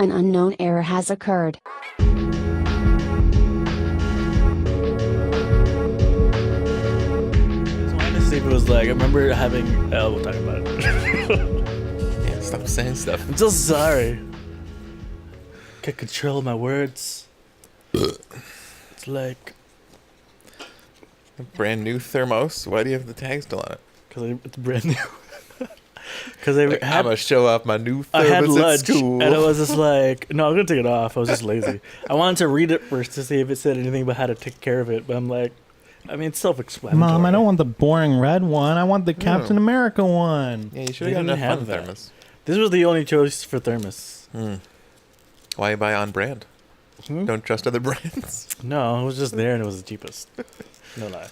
An unknown error has occurred. So honestly, it was like, I remember having, we'll talk about it. Yeah, stop saying stuff. I'm so sorry. Can't control my words. It's like, A brand new thermos. Why do you have the tag still on it? because it's brand new. Because I Like, I'm had, gonna show off my new I had thermos at lunch, school. and I was just like, no, I'm going to take it off. I was just lazy. I wanted to read it first to see if it said anything about how to take care of it, but I'm like, I mean, it's self-explanatory. Mom, I don't want the boring red one. I want the Captain America one. Yeah, you should They have gotten didn't a fun have that. thermos. This was the only choice for thermos. Why buy on brand? Hmm? Don't trust other brands. No, it was just there and it was the cheapest. No lie.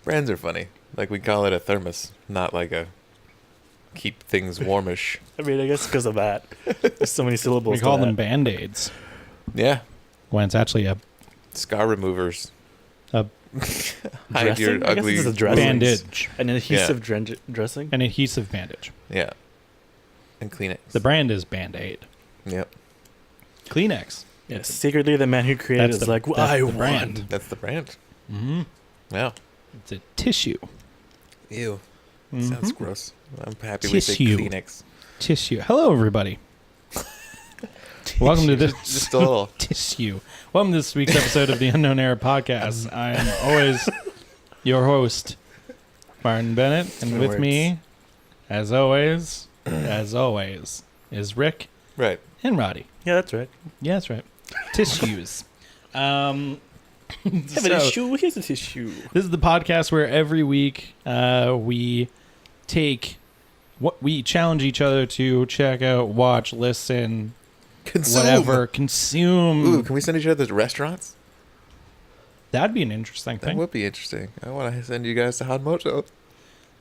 Brands are funny. Like, we call it a thermos, not like a keep things warmish. I mean, I guess because of that. There's so many syllables. We to call that. them Band-Aids Yeah, when it's actually a scar removers. A Hide your dressing? I guess ugly it's a dressing. bandage, An adhesive dressing. an adhesive bandage. Yeah, and Kleenex. The brand is Band-Aid. Yep, Kleenex. Yeah, secretly the man who created That's it is the- like, that's I the won. brand. that's the brand. Mm-hmm. Yeah. It's a tissue. Ew. Mhm. Sounds gross. I'm happy we say Tissue. Kleenex. Tissue. Hello, everybody. Welcome to this Just a little. tissue. Welcome to this week's episode of the Unknown Era Podcast. I am always your host, Martin Bennett, and My with words. me, as always, is Rick Right. and Roddy. Yeah, that's right. Yeah, that's right. Tissues. Have a So, tissue. Here's a tissue. this is the podcast where every week we take what we challenge each other to check out, watch, listen, Consume. whatever, consume. Ooh, can we send each other to restaurants? That'd be an interesting That thing. would be interesting. I want to send you guys to Hanmoto.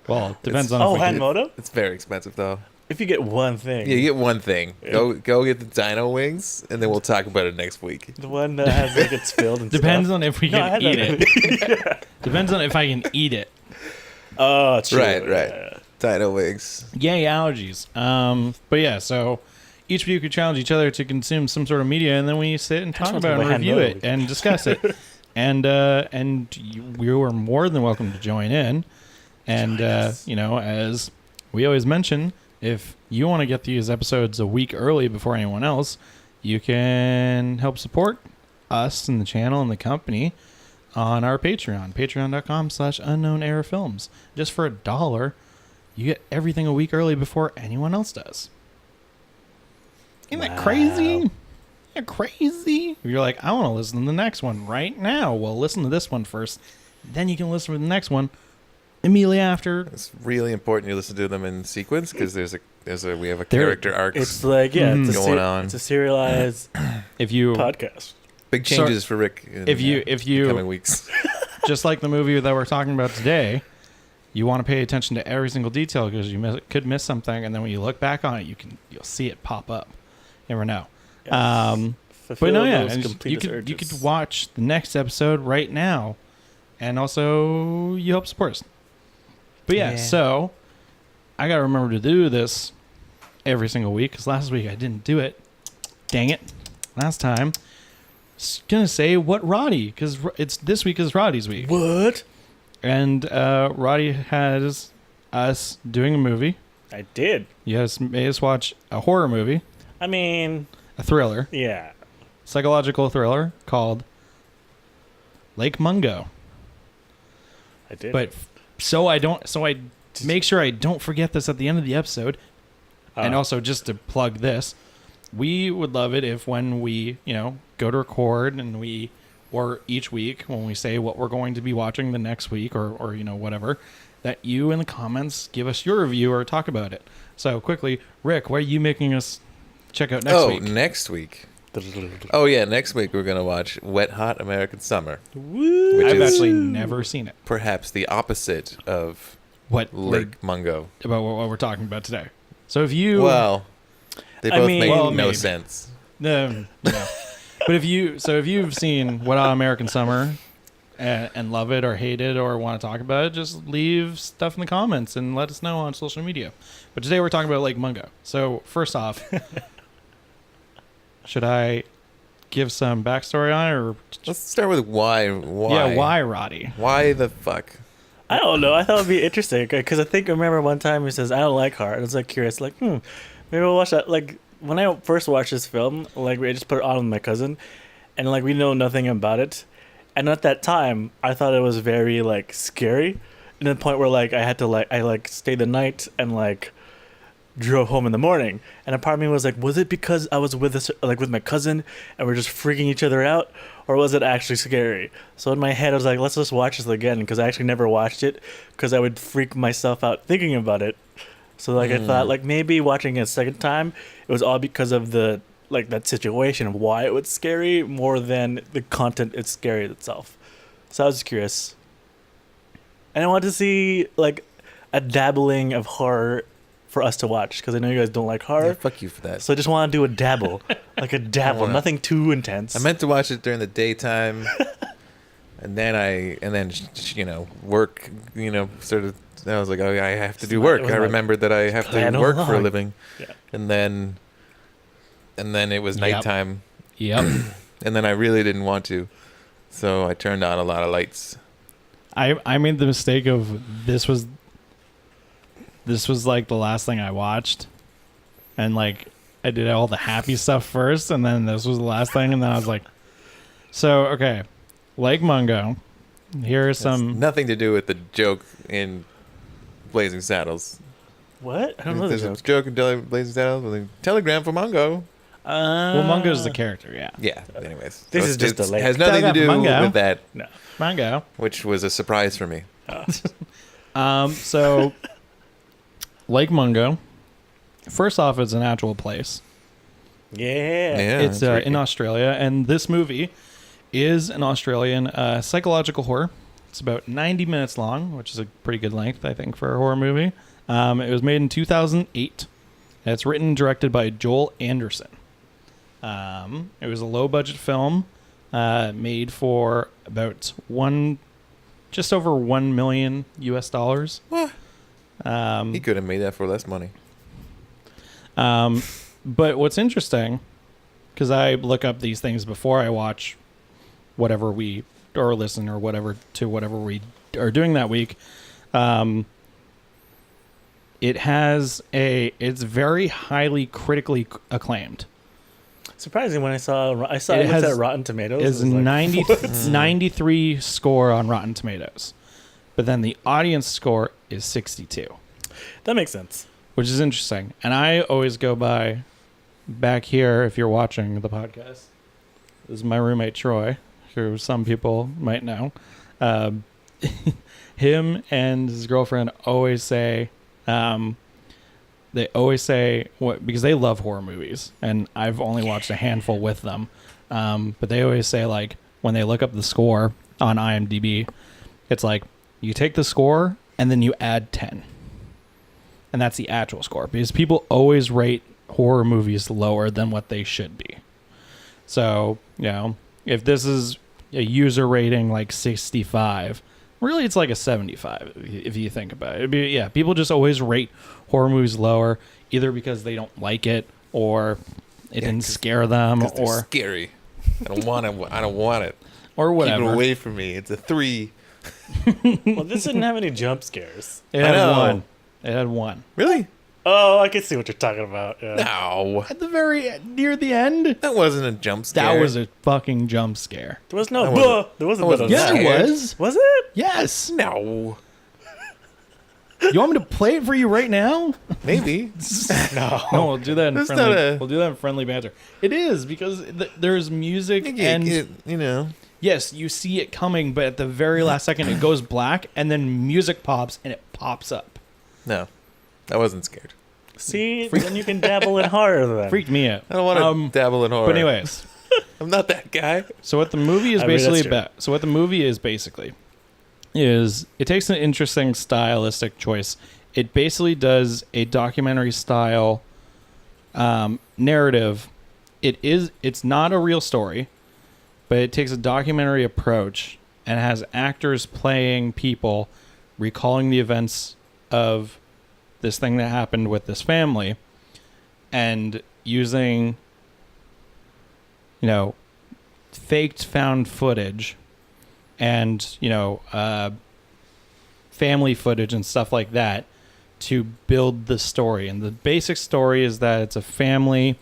Well, it depends It's- on Oh, if we hand get- moto? It's very expensive, though. If you get one thing. Yeah, you get one thing. Yeah. Go get the dino wings, and then we'll talk about it next week. The one that has like it's filled and Depends stuff. on if we No, I can had eat that. it. Depends on if I can eat it. Oh, true. Right. Yeah. Dino wings. Yay, allergies. But yeah, so each week we challenge each other to consume some sort of media, and then we sit and talk want about to and buy review hand it and discuss it. And you are more than welcome to join in. And you know, as we always mention, if you want to get these episodes a week early before anyone else, you can help support us and the channel and the company on our Patreon, patreon.com/unknowneraFilms. Just for $1, you get everything a week early before anyone else does. Isn't that crazy? Wow. Isn't that crazy? If you're like, I want to listen to the next one right now. Well, listen to this one first. Then you can listen to the next one immediately after. It's really important you listen to them in sequence because we have a There- character arc. It's like, yeah, it's a Going on. It's a serialized If you podcast. Big changes for Rick. In, if you coming weeks. just like the movie that we're talking about today, you want to pay attention to every single detail because you could miss something, and then when you look back on it, you'll see it pop up. You never know. Yes. But Fulfill no, yeah, those and completest you could urges. watch the next episode right now, and also you help support us. But yeah, Yeah. so I gotta remember to do this every single week because last week I didn't do it. Dang it! Last time, gonna say what Roddy because it's this week is Roddy's week, What? and Roddy has us doing a movie. I did. You guys made us watch a horror movie, I mean, a thriller, yeah. psychological thriller called Lake Mungo. I did. But so I make sure I don't forget this at the end of the episode. And also just to plug this, we would love it if when we, go to record and or each week when we say what we're going to be watching the next week or whatever, that you in the comments give us your review or talk about it. So quickly, Rick, what are you making us check out next week? Next week. Oh, yeah, next week we're going to watch Wet Hot American Summer. Woo. Which I've is actually never seen it. perhaps the opposit of What Lake Mungo. about what we're talking about today. So if you Well, they I both mean- make Well, no maybe. sense. No. But if you've seen What Hot American Summer and love it or hate it or want to talk about it, just leave stuff in the comments and let us know on social media. But today we're talking about Lake Mungo. So first off, should I give some backstory on it, or Let's start with why. yeah, why Roddy? Why the fuck? I don't know. I thought it'd be interesting because I remember one time he says I don't like horror. I was like curious, like maybe we'll watch that. Like when I first watched this film, like we just put it on with my cousin, and like we know nothing about it, and at that time I thought it was very like scary, and to the point where like I had to I stayed the night and like drove home in the morning, and a part of me was like, was it because I was with with my cousin and we're just freaking each other out, or was it actually scary? So in my head I was like, let's just watch this again, because I actually never watched it because I would freak myself out thinking about it. So like I thought like maybe watching it a second time it was all because of the like that situation of why it was scary more than the content it's scary itself. So I was curious, and I wanted to see like a dabbling of horror for us to watch, because I know you guys don't like horror. Yeah, fuck you for that. So I just want to do a dabble, like a dabble, nothing too intense. I meant to watch it during the daytime, and then work, sort of. I was like, oh yeah, I have to do work. I remembered that I have to work for a living, and then it was nighttime. Yep. And then I really didn't want to, so I turned on a lot of lights. I made the mistake of this was like the last thing I watched, and like I did all the happy stuff first, and then this was the last thing, and then I was like, so okay, Lake Mungo. Here are some nothing to do with the joke in Blazing Saddles. What? I don't know the There's a joke. joke in Blazing Saddles with a telegram for Mungo. well, Mungo's the character, yeah. Yeah. Anyways, This is just a lake. Has nothing to do Mungo. with that, No. Mungo. which was a surprise for me. So Lake Mungo. First off, it's an actual place. Yeah. It's that's in right. Australia, and this movie is an Australian psychological horror. It's about 90 minutes long, which is a pretty good length, I think, for a horror movie. It was made in 2008. And it's written and directed by Joel Anderson. It was a low-budget film made for about just over $1 million US. What? He could have made that for less money. But what's interesting, because I look up these things before I watch whatever we or listen or whatever to whatever we are doing that week, it's very highly critically acclaimed. Surprising when I looked at Rotten Tomatoes. It's it was like, 93 score on Rotten Tomatoes, but then the audience score is 62, that makes sense. which is interesting. And I always go by back here. If you're watching the podcast, this is my roommate Troy, who some people might know. Him and his girlfriend always say. They always say because they love horror movies, and I've only watched a handful with them. But they always say, like, when they look up the score on IMDb, it's like you take the score and then you add 10, and that's the actual score, because people always rate horror movies lower than what they should be. So if this is a user rating like 65. Really, it's like a 75 if you think about it. People just always rate horror movies lower, either because they don't like it or it didn't scare them, or scary. I don't want it. or whatever. Keep it away from me. It's a 3. Well, this didn't have any jump scares. It had I know. one. It had one. Really? Oh, I can see what you're talking about. Yeah. No. At the very near the end, That wasn't a jump scare. that was a fucking jump scare. There was no. I wasn't- There wasn't. I wasn't none of Yeah, that. scared. it was. Was it? Yes. No. You want me to play it for you right now? Maybe. No. No, we'll do that in That's friendly. not a- We'll do that in friendly banter. It is, because there's music and yes, you see it coming, but at the very last second it goes black, and then music pops and it pops up. No. I wasn't scared. See, then you can dabble in horror. Then Freaked me out. I don't want to dabble in horror. But anyways, I'm not that guy. so what the movie is I mean, that's basically true. about. So what the movie is basically is it takes an interesting stylistic choice. It basically does a documentary style narrative. It's not a real story, but it takes a documentary approach and has actors playing people, recalling the events of this thing that happened with this family, and using faked found footage and, family footage and stuff like that to build the story. And the basic story is that it's a family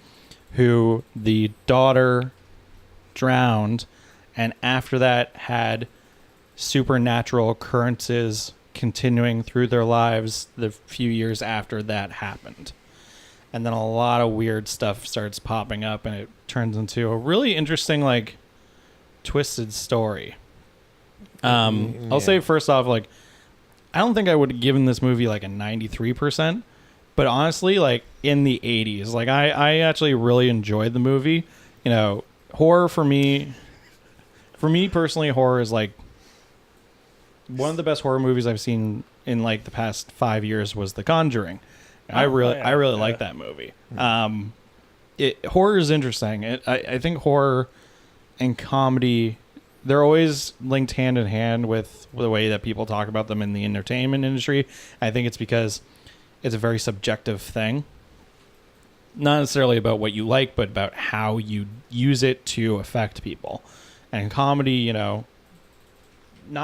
who the daughter drowned, and after that had supernatural occurrences continuing through their lives the few years after that happened. And then a lot of weird stuff starts popping up, and it turns into a really interesting, like, twisted story. I'll say first off, like, I don't think I would have given this movie like a 93%, but honestly, like, in the 80s, like, I actually really enjoyed the movie. Horror for me personally, horror is like one of the best horror movies I've seen in like the past 5 years was The Conjuring. I really like that movie. Horror is interesting. I think horror and comedy, they're always linked hand in hand with the way that people talk about them in the entertainment industry. I think it's because it's a very subjective thing. Not necessarily about what you like, but about how you use it to affect people. And comedy, not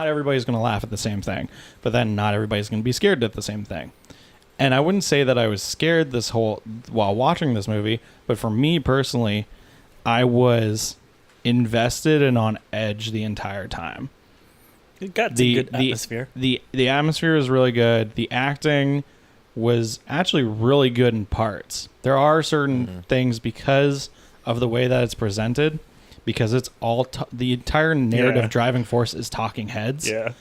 everybody's going to laugh at the same thing, but then not everybody's going to be scared at the same thing. And I wouldn't say that I was scared while watching this movie, but for me personally, I was invested and on edge the entire time. It got some good atmosphere. The atmosphere was really good. The acting was actually really good in parts. There are certain things because of the way that it's presented, because it's all the entire narrative driving force is talking heads. Yeah.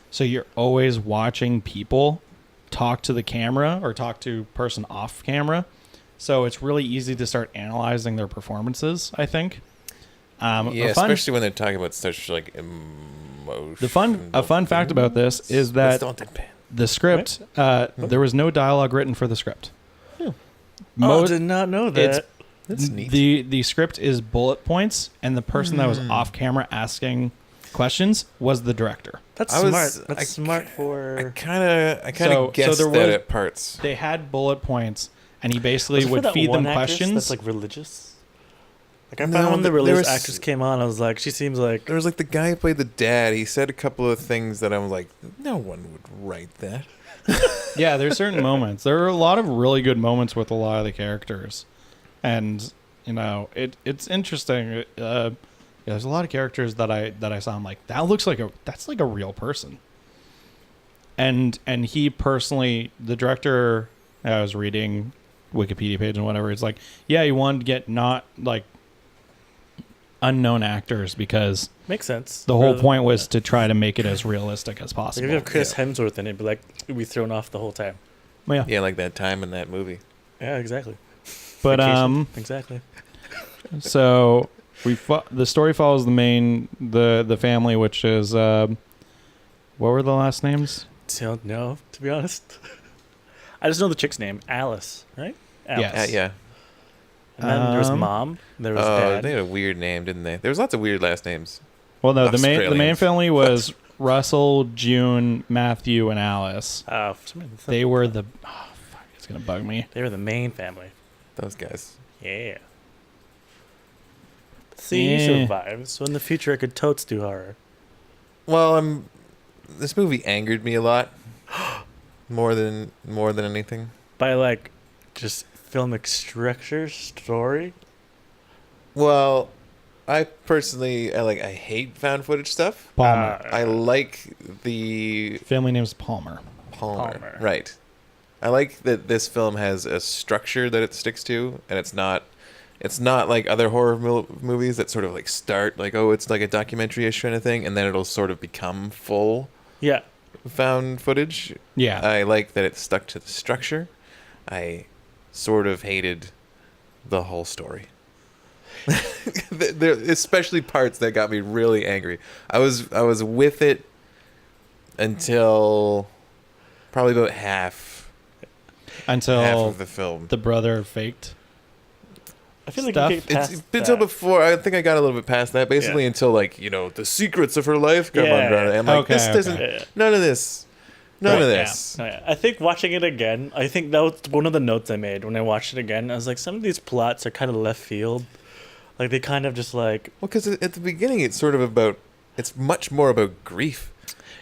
So you're always watching people talk to the camera or talk to person off camera. So it's really easy to start analyzing their performances, I think. Especially when they're talking about such like emotion. A fun fact about this is that the script, there was no dialogue written for the script. I did not know that. That's neat. The script is bullet points, and the person that was off camera asking questions was the director. That's smart. That's smart for. I kind of guessed that at parts. They had bullet points, and he basically would feed them questions. That's like religious. Like I found when the religious actress came on, I was like, she seems like. There was like the guy who played the dad. He said a couple of things that I was like, no one would write that. Yeah, there's certain moments. There are a lot of really good moments with a lot of the characters, and it's interesting. There's a lot of characters that I saw. I'm like, that's like a real person. And he personally, the director, I was reading Wikipedia page and whatever. It's like, yeah, he wanted to get not like unknown actors because makes sense. The whole point was to try to make it as realistic as possible. If you have Chris Hemsworth in it, but like it'd be thrown off the whole time. Yeah, like that time in that movie. Yeah, exactly. But exactly. So the story follows the family, which is what were the last names? Don't know, to be honest. I just know the chick's name, Alice, right? Alice. Yes. Yeah. And then there was mom. There was dad. They had a weird name, didn't they? There was lots of weird last names. Well, no, the main family was Russell, June, Matthew, and Alice. Oh, they were the. Oh, fuck! It's gonna bug me. They were the main family. Those guys. Yeah. See, he survives. So in the future, I could totes do horror. Well, this movie angered me a lot, more than anything. By like, just filmic structure, story. Well, I personally, I hate found footage stuff. Palmer. I like the family name's Palmer. Palmer, right? I like that this film has a structure that it sticks to, and it's not like other horror movies that sort of like start like, oh, it's like a documentary-ish kind of thing, and then it'll sort of become full. Yeah. Found footage. Yeah. I like that it stuck to the structure. I sort of hated the whole story. There, especially parts that got me really angry. I was with it until probably about half of the film. The brother faked. I feel like it's until before. I think I got a little bit past that. Basically, until like the secrets of her life come under. I'm like, this doesn't. None of this. None of this. Yeah. I think watching it again, I think that was one of the notes I made when I watched it again. I was like, some of these plots are kind of left field. Like they kind of just like Well, because at the beginning, it's much more about grief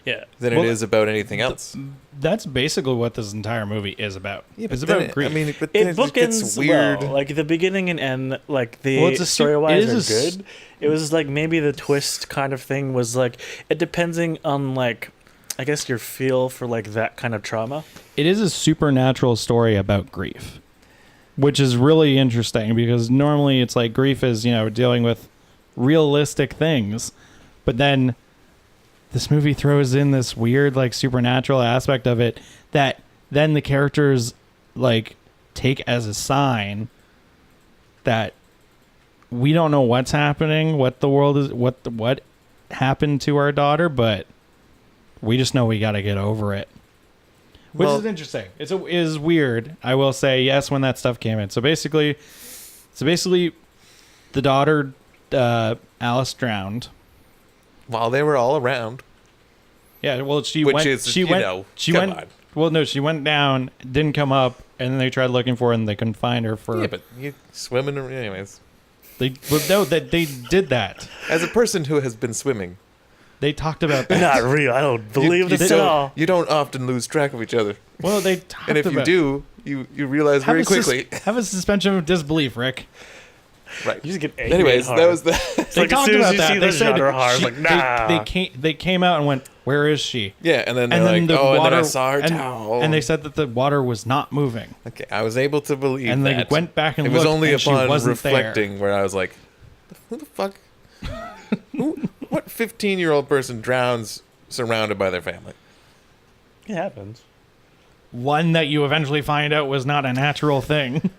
yeah. than Well, it is about anything else. That's basically what this entire movie is about. Yeah, It's then about grief. I mean, but then It it gets bookends weird. well. Like the beginning and end, like the Well, it's a story wise it are is a s- good. It was like maybe the twist kind of thing was like it depending on like I guess your feel for like that kind of trauma. It is a supernatural story about grief, which is really interesting because normally it's like grief is, dealing with realistic things. But then this movie throws in this weird, like, supernatural aspect of it that then the characters, like, take as a sign that we don't know what's happening, what the world is, what happened to our daughter, but we just know we got to get over it. Which Well- is interesting. It is weird. I will say yes when that stuff came in. So basically, the daughter Alice drowned. While they were all around. Yeah, well, she Which went. is, she you went. know, she come went. on. Well, no, she went down, didn't come up, and then they tried looking for her, and they couldn't find her. For Yeah, but you swimming, anyways. they they did that. As a person who has been swimming, They talked about that. Not real. I don't believe this at all. you don't often lose track of each other. Well, they talked And if about. you do, you realize very quickly. Have a suspension of disbelief, Rick. Right. You just get angry Anyways, hard. that was the. They like, as talked soon as about you that. see They the said genre horror, she- like, nah. they came out and went, "Where is she?" Yeah, and then they're And then like, the oh, water, and then I saw her and, towel. and they said that the water was not moving. Okay, I was able to believe And they that. went back and it was looked, only and she upon wasn't there. reflecting where I was like, who the fuck? What 15-year-old person drowns surrounded by their family? It happens. One that you eventually find out was not a natural thing.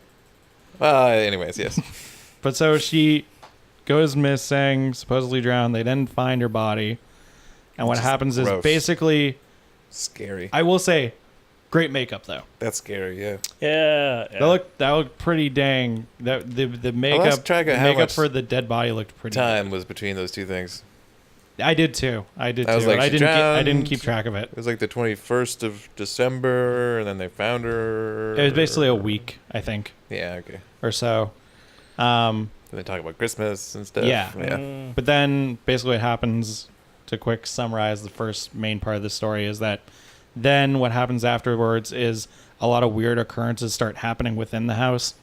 Anyways, yes. But so she goes missing, supposedly drowned. They didn't find her body. And what Just happens is gross. basically, Scary. I will say, great makeup though. That's scary, yeah. Yeah. That looked pretty dang. The makeup track of how makeup much for the dead body looked pretty Time was between those two things. I did too. I was like, I she didn't drowned. keep track of it. It was like the 21st of December, and then they found her. It was basically a week, I think, Yeah, okay. or so. And they talk about Christmas and stuff. Yeah. Mm. But then basically what happens, to quick summarize the first main part of the story, is that then what happens afterwards is a lot of weird occurrences start happening within the house.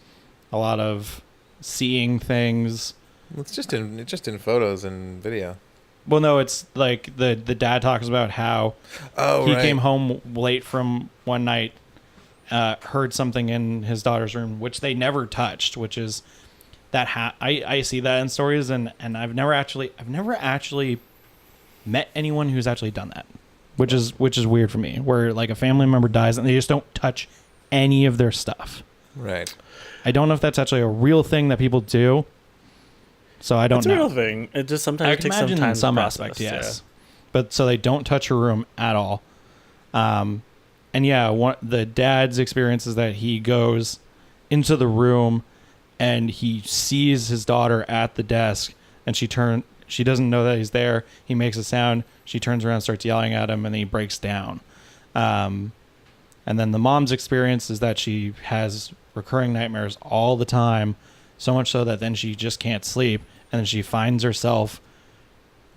A lot of seeing things. It's just in photos and video. Well, no, it's like the dad talks about how Oh, he right. came home late from one night, heard something in his daughter's room, which they never touched, which is that I see that in stories, and I've never actually met anyone who's actually done that, which is weird for me, where like a family member dies and they just don't touch any of their stuff. Right. I don't know if that's actually a real thing that people do. So I don't It's know. a real thing. It just sometimes I takes can some imagine time in some to aspect, process, yes. But so they don't touch her room at all. And yeah, the dad's experience is that he goes into the room and he sees his daughter at the desk, and she doesn't know that he's there. He makes a sound. She turns around, starts yelling at him, and he breaks down. And then the mom's experience is that she has recurring nightmares all the time, so much so that then she just can't sleep, and then she finds herself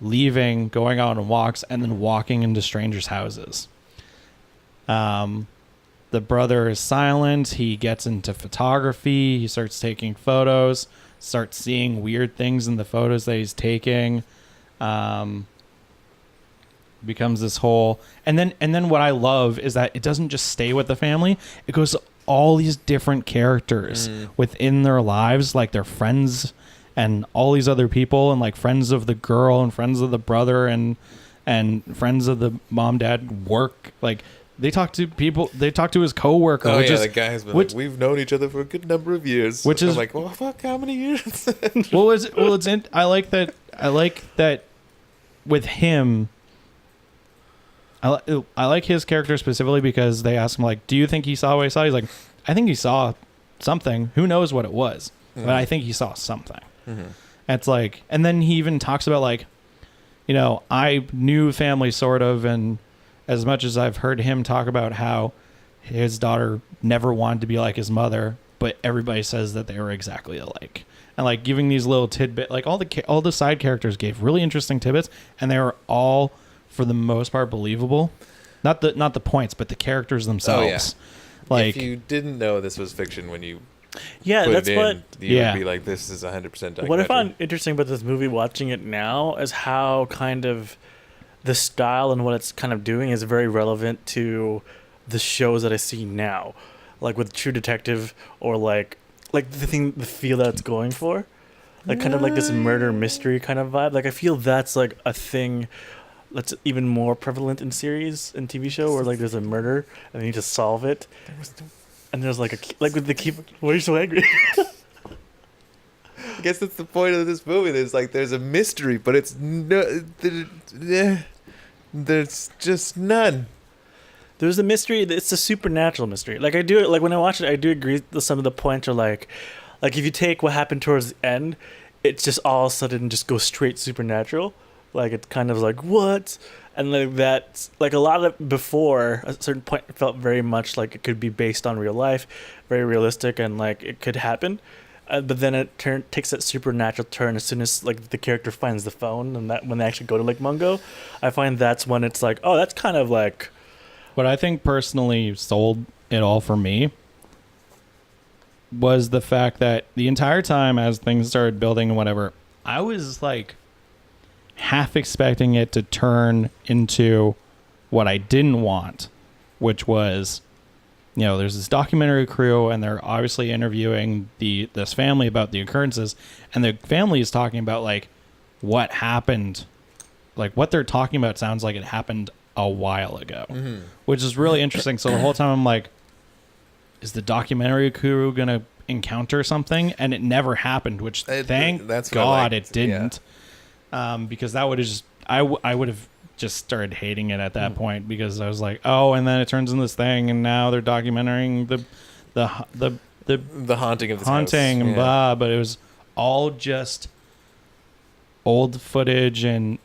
leaving, going out on walks, and then walking into strangers' houses. The brother is silent. He gets into photography. He starts taking photos, starts seeing weird things in the photos that he's taking. Becomes this whole, and then what I love is that it doesn't just stay with the family. It goes to all these different characters within their lives, like their friends and all these other people, and like friends of the girl and friends of the brother and friends of the mom, dad, work. Like they talk to people. They talk to his coworker. Oh which yeah, is, the guy has been which- like, we've known each other for a good number of years. Which I'm is- like, well, fuck, how many years? I like that with him. I like his character specifically because they ask him, like, do you think he saw what he saw? He's like, I think he saw something. Who knows what it was? But I think he saw something. Mm-hmm. It's like, and then he even talks about, like, you know, I knew family sort of, and as much as I've heard him talk about how his daughter never wanted to be like his mother, but everybody says that they were exactly alike. and like giving these little tidbit, like all the side characters gave really interesting tidbits, and they were all for the most part believable. Not the points, but the characters themselves. Like, if you didn't know this was fiction when you Yeah, put that's it what. in, you would be like, this is 100% documentary. What I found interesting about this movie, watching it now, is how kind of the style and what it's kind of doing is very relevant to the shows that I see now, like with True Detective or like the feel that it's going for, like kind of like this murder mystery kind of vibe. Like I feel that's like a thing that's even more prevalent in series and TV show where like there's a murder and they need to solve it. And there's like like with the keeper. Why are you so angry? I guess that's the point of this movie. There's a mystery, but it's there's just none. There's a mystery. It's a supernatural mystery. Like when I watch it, I do agree that some of the points are like if you take what happened towards the end, it's just all of a sudden just goes straight supernatural. Like it's kind of like what, and like that's like a lot of before a certain point it felt very much like it could be based on real life, very realistic, and like it could happen. But then it takes that supernatural turn as soon as like the character finds the phone, and that when they actually go to Lake Mungo, I find that's when it's like, oh, that's kind of like. What I think personally sold it all for me was the fact that the entire time as things started building and whatever, I was like half expecting it to turn into what I didn't want, which was, you know, there's this documentary crew and they're obviously interviewing this family about the occurrences, and the family is talking about like what happened, like what they're talking about sounds like it happened a while ago, which is really interesting. So the whole time I'm like, is the documentary crew gonna encounter something? And it never happened, which thank God it didn't. Because that would have just I would have just started hating it at that point, because I was like, oh, and then it turns into this thing, and now they're documenting the haunting of this haunting house. and blah. But it was all just old footage, and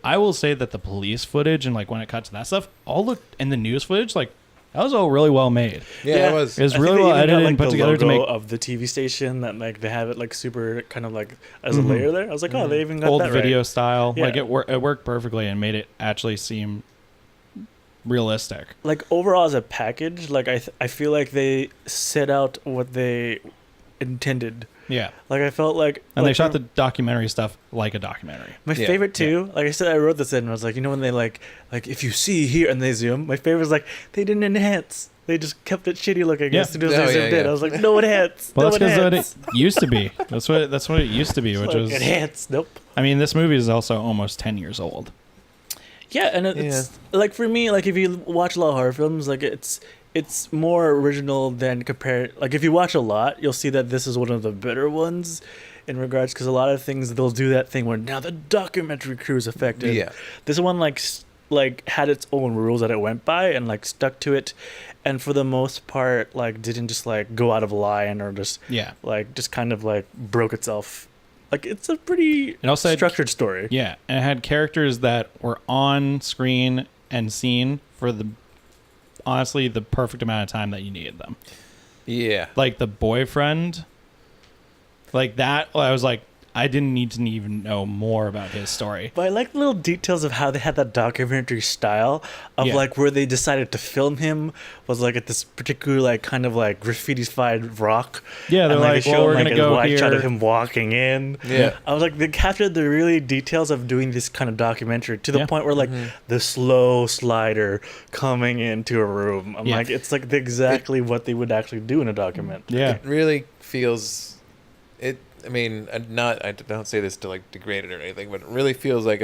I will say that the police footage and like when it cut to that stuff, all looked, and the news footage, like that was all really well made. Yeah, it was. It was I really think they well even got, edited like, and put the together to logo make of the TV station that like they have it like super kind of like as a layer there. I was like, oh, they even got old that video right. style. Yeah. Like it worked perfectly and made it actually seem realistic. Like overall as a package, like I feel like they set out what they intended. Yeah. Like I felt like, And like they shot the documentary stuff like a documentary. my favorite too. Like I said, I wrote this in and I was like, you know, when they like if you see here and they zoom, my favorite was like they didn't enhance. They just kept it shitty looking as soon as they zoomed in. I was like, no enhance. Well, no that's because enhance. it used to be. That's what it used to be, which Like, was enhance. Nope. I mean, this movie is also almost 10 years old. Yeah, and it's like for me, like if you watch a lot of horror films, like it's more original than compared. Like if you watch a lot, you'll see that this is one of the better ones in regards, because a lot of things they'll do that thing where now the documentary crew is affected. Yeah, this one like had its own rules that it went by and like stuck to it, and for the most part like didn't just like go out of line or just like just kind of like broke itself. Like it's a pretty structured story. Yeah, and it had characters that were on screen and seen for honestly the perfect amount of time that you needed them. Yeah. Like the boyfriend, like that, I was like, I didn't need to even know more about his story. But I like the little details of how they had that documentary style of like where they decided to film him was like at this particular like kind of like graffitified rock. Yeah, they're and, like, well, we're gonna go wide here. shot of him walking in. Yeah. I was like, they captured the really details of doing this kind of documentary to the point where like the slow slider coming into a room. I'm like, it's like exactly what they would actually do in a document. Yeah. It really feels it. I mean, I don't say this to like degrade it or anything, but it really feels like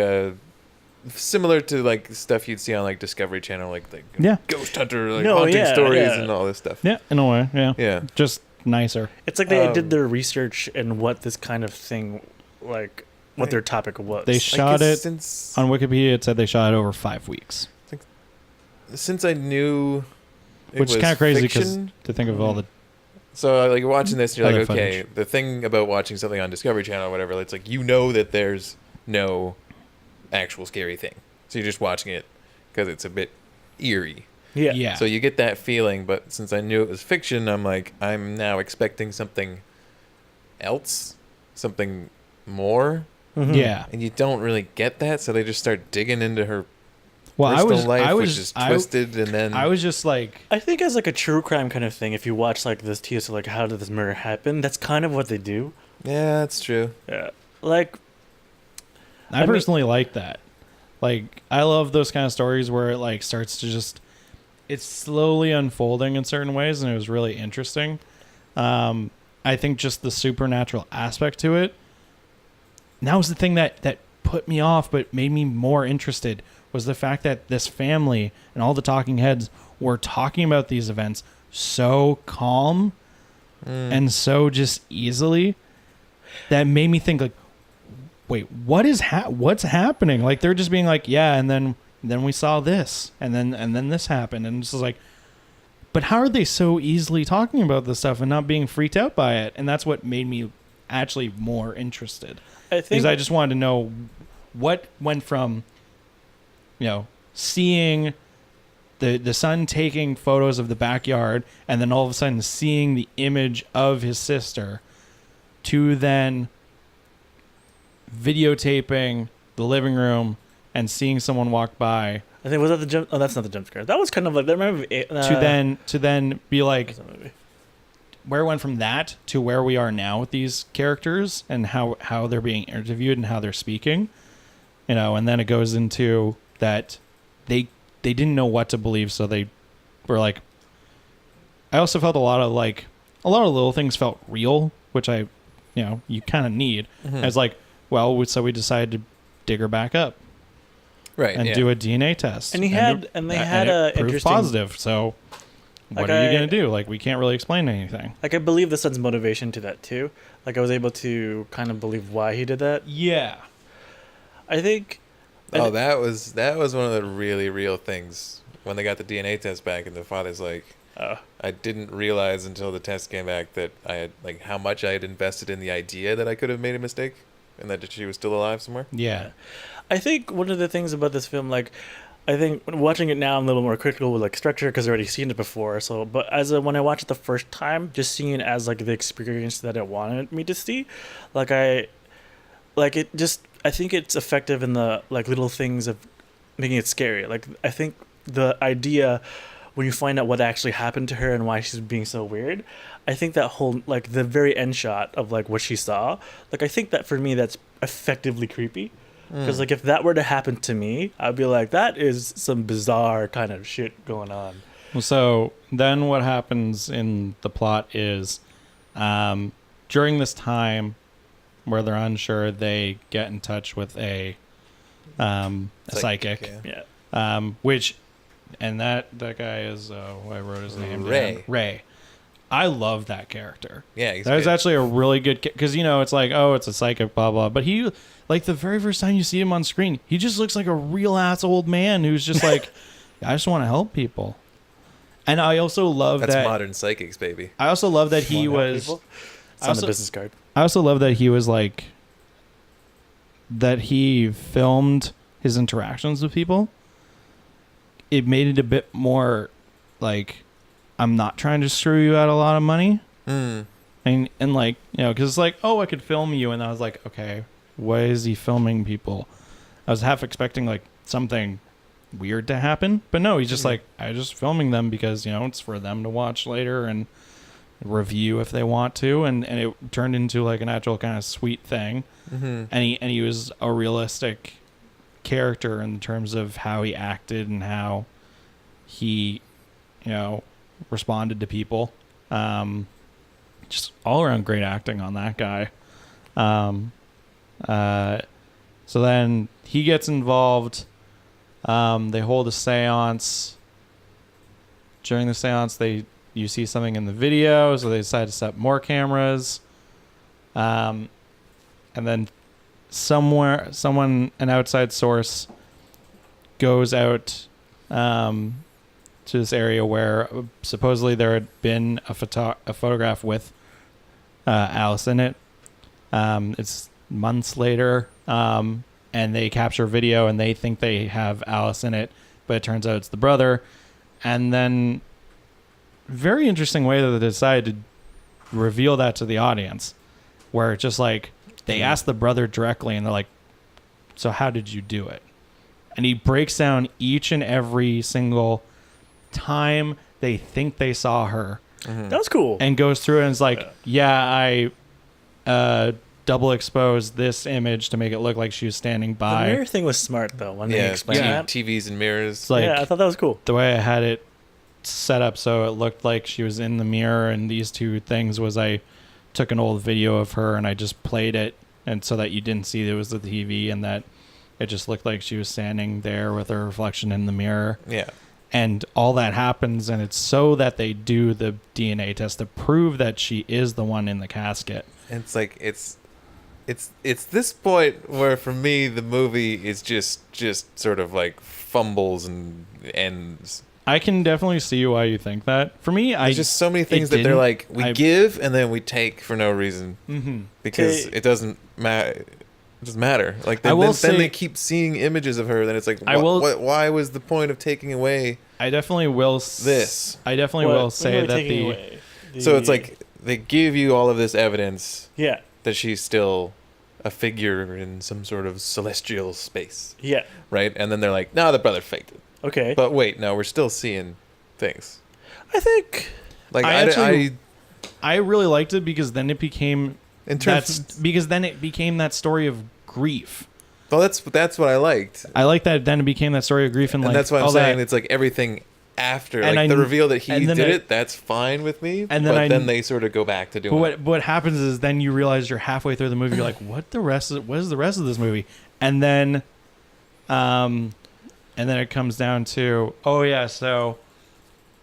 similar to like stuff you'd see on like Discovery Channel, like Ghost Hunter, like haunting stories and all this stuff. Yeah, in a way, yeah. Just nicer. It's like they did their research and what this kind of thing, like what their topic was. They shot it on Wikipedia. It said they shot it over 5 weeks. Since I knew, which is kind of crazy because to think of all the. So like you're watching this, and you're like, okay, footage. the thing about watching something on Discovery Channel or whatever, it's like you know that there's no actual scary thing, so you're just watching it because it's a bit eerie. Yeah. So you get that feeling, but since I knew it was fiction, I'm like, I'm now expecting something else. something more, Yeah. and you don't really get that, so they just start digging into her Well, personal life, which is twisted, and then I was just like, I think as like a true crime kind of thing, if you watch like this TS, like how did this murder happen? That's kind of what they do. yeah, that's true. Yeah, like I personally like that. Like, I love those kind of stories where it like starts to just, it's slowly unfolding in certain ways, and it was really interesting. I think just the supernatural aspect to it. And that was the thing that put me off, but made me more interested, was the fact that this family and all the talking heads were talking about these events so calm and so just easily that made me think like, wait, what's happening? Like, they're just being like, yeah, and then we saw this, and then this happened, and it's just like, but how are they so easily talking about this stuff and not being freaked out by it? And that's what made me actually more interested. I think Because I just wanted to know what went from, seeing the son taking photos of the backyard and then all of a sudden seeing the image of his sister to then videotaping the living room and seeing someone walk by. I think was that the jump. Oh, that's not the jump scare. That was kind of like that. Remember to then be like, what's that movie? where it went from that to where we are now with these characters and how they're being interviewed and how they're speaking, and then it goes into that they didn't know what to believe, so they were like, I also felt a lot of little things felt real, which I, you kind of need. Mm-hmm. As like, well, so we decided to dig her back up, Right, and do a DNA test, And they had it proved interesting positive. So what are you gonna do? Like, we can't really explain anything. Like, I believe the son's motivation to that too. Like, I was able to kind of believe why he did that. Yeah. I think. Oh, that was one of the really real things when they got the DNA test back, and the father's like, I didn't realize until the test came back that I had how much I had invested in the idea that I could have made a mistake, and that she was still alive somewhere. Yeah. I think one of the things about this film, I think when watching it now, I'm a little more critical with structure because I've already seen it before. So, but when I watched it the first time, just seeing it as the experience that it wanted me to see, I think it's effective in the little things of making it scary. I think the idea when you find out what actually happened to her and why she's being so weird, I think that whole the very end shot of what she saw, I think that for me that's effectively creepy. Because if that were to happen to me, I'd be like, that is some bizarre kind of shit going on. So then what happens in the plot is during this time where they're unsure, they get in touch with a psychic. Yeah. Which, and that guy is, I wrote his name Ray. down. Ray. I love that character. Yeah, he's that was good. actually a really good, because it's it's a psychic, blah blah. But he, the very first time you see him on screen, he just looks like a real ass old man who's just I just want to help people. And I also love That's that modern psychics, baby. I also love that he was. It's on the business card. I also love that he was that he filmed his interactions with people. It made it a bit more I'm not trying to screw you out a lot of money. And because it's oh, I could film you, and I was like, okay, why is he filming people? I was half expecting something weird to happen, but no, he's just I'm just filming them because it's for them to watch later and review if they want to, and it turned into an actual kind of sweet thing. And he was a realistic character in terms of how he acted and how he responded to people. Just all around great acting on that guy. So then he gets involved. They hold a seance. During the seance, you see something in the video, so they decide to set up more cameras. And then an outside source goes out to this area where supposedly there had been a photograph with Alice in it. It's months later, and they capture video, and they think they have Alice in it, but it turns out it's the brother. And then, very interesting way that they decided to reveal that to the audience, where it's just they ask the brother directly, and they're like, so how did you do it? And he breaks down each and every single time they think they saw her. That was cool. And goes through it and is like, I double exposed this image to make it look like she was standing The by. mirror thing was smart though. When they explained that, TVs and mirrors. It's like, yeah, I thought that was cool. the way I had it set up so it looked like she was in the mirror, and these two things was I took an old video of her and I just played it, and so that you didn't see there was the TV, and that it just looked like she was standing there with her reflection in the mirror. Yeah. And all that happens, and it's so that they do the DNA test to prove that she is the one in the casket. And it's like it's this point where for me the movie is just sort of like fumbles and ends. I can definitely see why you think that. For me, There's just so many things that they're like, we give and then we take for no reason. Because it doesn't matter. It doesn't matter. Like then they keep seeing images of her. Then it's like, why was the point of taking away? I definitely will. This. I definitely will say that So it's like they give you all of this evidence. Yeah. That she's still a figure in some sort of celestial space. Yeah. Right? And then they're like, no, the brother faked it. Okay. But wait, no, we're still seeing things. I think. Like I really liked it because then it became that story of grief. Well, that's what I liked. I like that. Then it became that story of grief, and like that's why I'm saying it's like everything after, like the reveal that he did it. That's fine with me. And then they sort of go back to doing. But what happens is then you realize you're halfway through the movie. You're like, what is the rest of this movie? And then it comes down to, oh yeah, so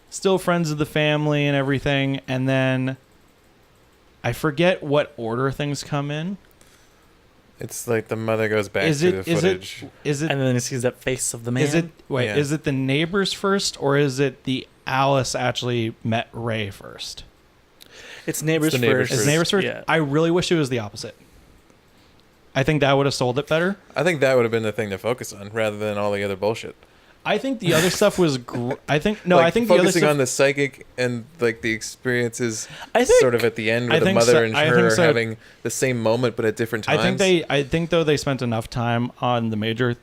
still friends of the family and everything, and then I forget what order things come in. It's like the mother goes back to the footage. Is it? And then it sees that face of the man. Is it the neighbors first, or is it the Alice actually met Ray first? It's neighbors first. It's neighbors first? Yeah. I really wish it was the opposite. I think that would have sold it better. I think that would have been the thing to focus on rather than all the other bullshit. I think the other stuff was. I think focusing the other stuff, on the psychic and like the experiences. I think, sort of at the end with the mother and her having the same moment but at different times. I think though they spent enough time on the major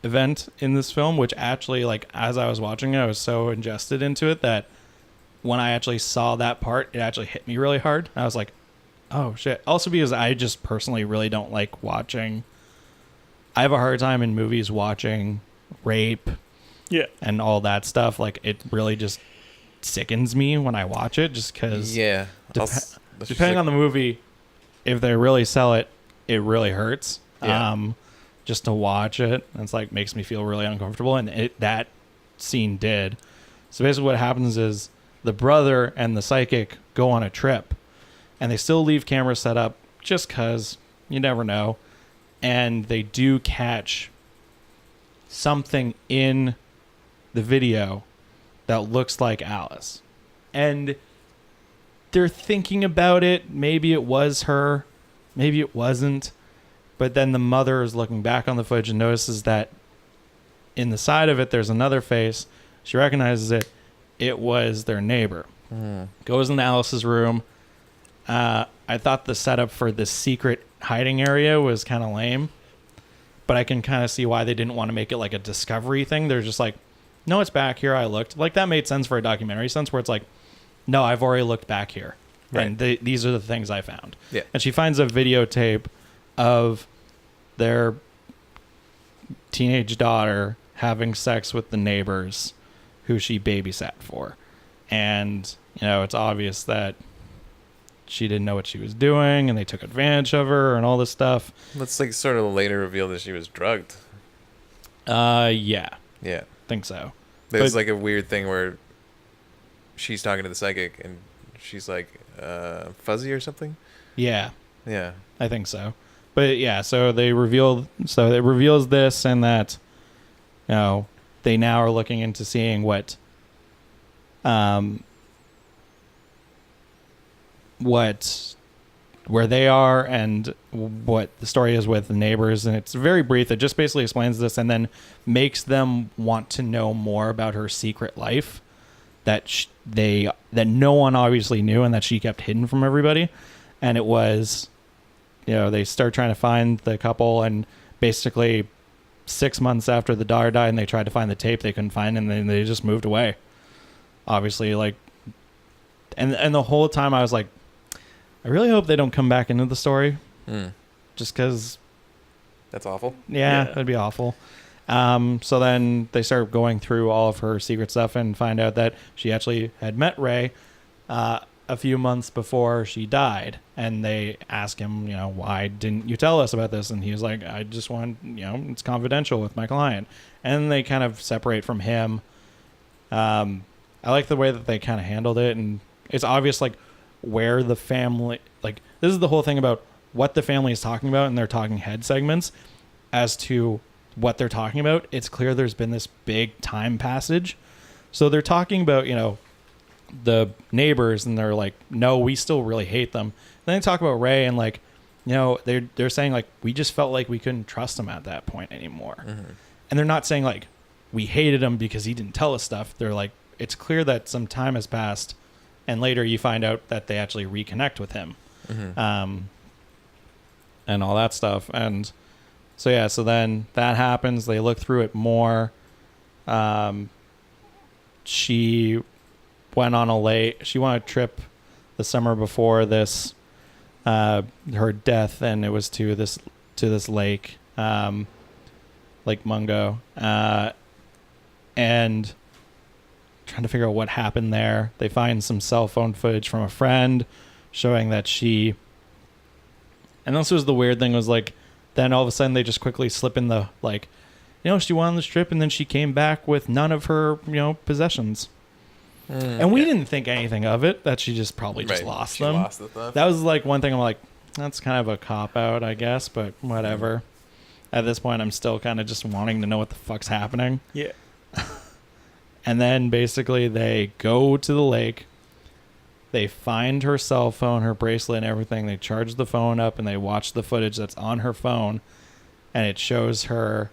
event in this film, which actually, like, as I was watching it, I was so ingested into it that when I actually saw that part, it actually hit me really hard. I was like, oh shit. Also because I just personally really don't like watching. I have a hard time in movies watching rape. Yeah. And all that stuff. Like, it really just sickens me when I watch it, just because. Yeah. Depending on the movie, if they really sell it, it really hurts. Yeah. Just to watch it, it's like makes me feel really uncomfortable, and that scene did. So basically, what happens is the brother and the psychic go on a trip, and they still leave cameras set up just because you never know, and they do catch something in the video that looks like Alice, and they're thinking about it. Maybe it was her, maybe it wasn't, but then the mother is looking back on the footage and notices that in the side of it there's another face. She recognizes it. It was their neighbor. Goes into Alice's room. I thought the setup for this secret hiding area was kind of lame, but I can kind of see why they didn't want to make it like a discovery thing. They're just like, no, it's back here. I looked. Like, that made sense for a documentary sense, where it's like, no, I've already looked back here. Right. And these are the things I found. Yeah. And she finds a videotape of their teenage daughter having sex with the neighbors who she babysat for. And, it's obvious that she didn't know what she was doing, and they took advantage of her and all this stuff. It's like sort of later revealed that she was drugged. Yeah. Yeah. Think so. There's like a weird thing where she's talking to the psychic and she's like fuzzy or something. Yeah. Yeah. I think so. But yeah, so it reveals this, and that they now are looking into seeing what where they are and what the story is with the neighbors. And it's very brief. It just basically explains this and then makes them want to know more about her secret life that no one obviously knew, and that she kept hidden from everybody. And it was they start trying to find the couple, and basically 6 months after the daughter died and they tried to find the tape, they couldn't find it, and then they just moved away. Obviously, like, and the whole time I was like, I really hope they don't come back into the story. Just because That's awful. yeah, that'd be awful. So then they start going through all of her secret stuff and find out that she actually had met Ray a few months before she died. And they ask him, why didn't you tell us about this? And he was like, I just want, it's confidential with my client. And they kind of separate from him. I like the way that they kind of handled it. And it's obvious, like, where the family, like, this is the whole thing about what the family is talking about in their talking head segments as to what they're talking about. It's clear there's been this big time passage. So they're talking about, the neighbors, and they're like, no, we still really hate them. Then they talk about Ray, and like, they're saying like, we just felt like we couldn't trust him at that point anymore. And they're not saying like we hated him because he didn't tell us stuff. They're like, it's clear that some time has passed, and later you find out that they actually reconnect with him. And all that stuff. And so yeah, so then that happens. They look through it more. She went on a trip the summer before this, her death, and it was to this lake, Lake Mungo, and trying to figure out what happened there. They find some cell phone footage from a friend showing that she, and this was the weird thing, was like, then all of a sudden they just quickly slip in the, like, she went on this trip and then she came back with none of her, possessions. And we didn't think anything of it, that she just probably just lost them. Lost the stuff. That was like one thing I'm like, that's kind of a cop-out, I guess, but whatever. At this point, I'm still kind of just wanting to know what the fuck's happening. Yeah. And then basically they go to the lake. They find her cell phone, her bracelet, and everything. They charge the phone up, and they watch the footage that's on her phone. And it shows her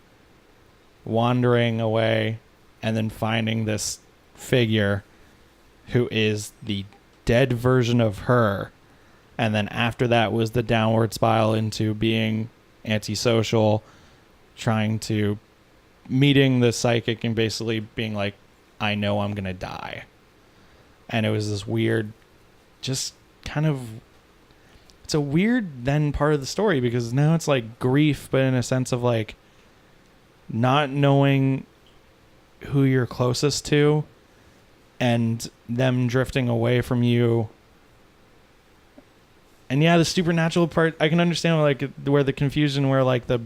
wandering away and then finding this figure who is the dead version of her. And then after that was the downward spiral into being antisocial, meeting the psychic and basically being like, I know I'm going to die. And it was this weird, just kind of, it's a weird then part of the story, because now it's like grief, but in a sense of like not knowing who you're closest to and them drifting away from you. And yeah, the supernatural part, I can understand like where the confusion, where like the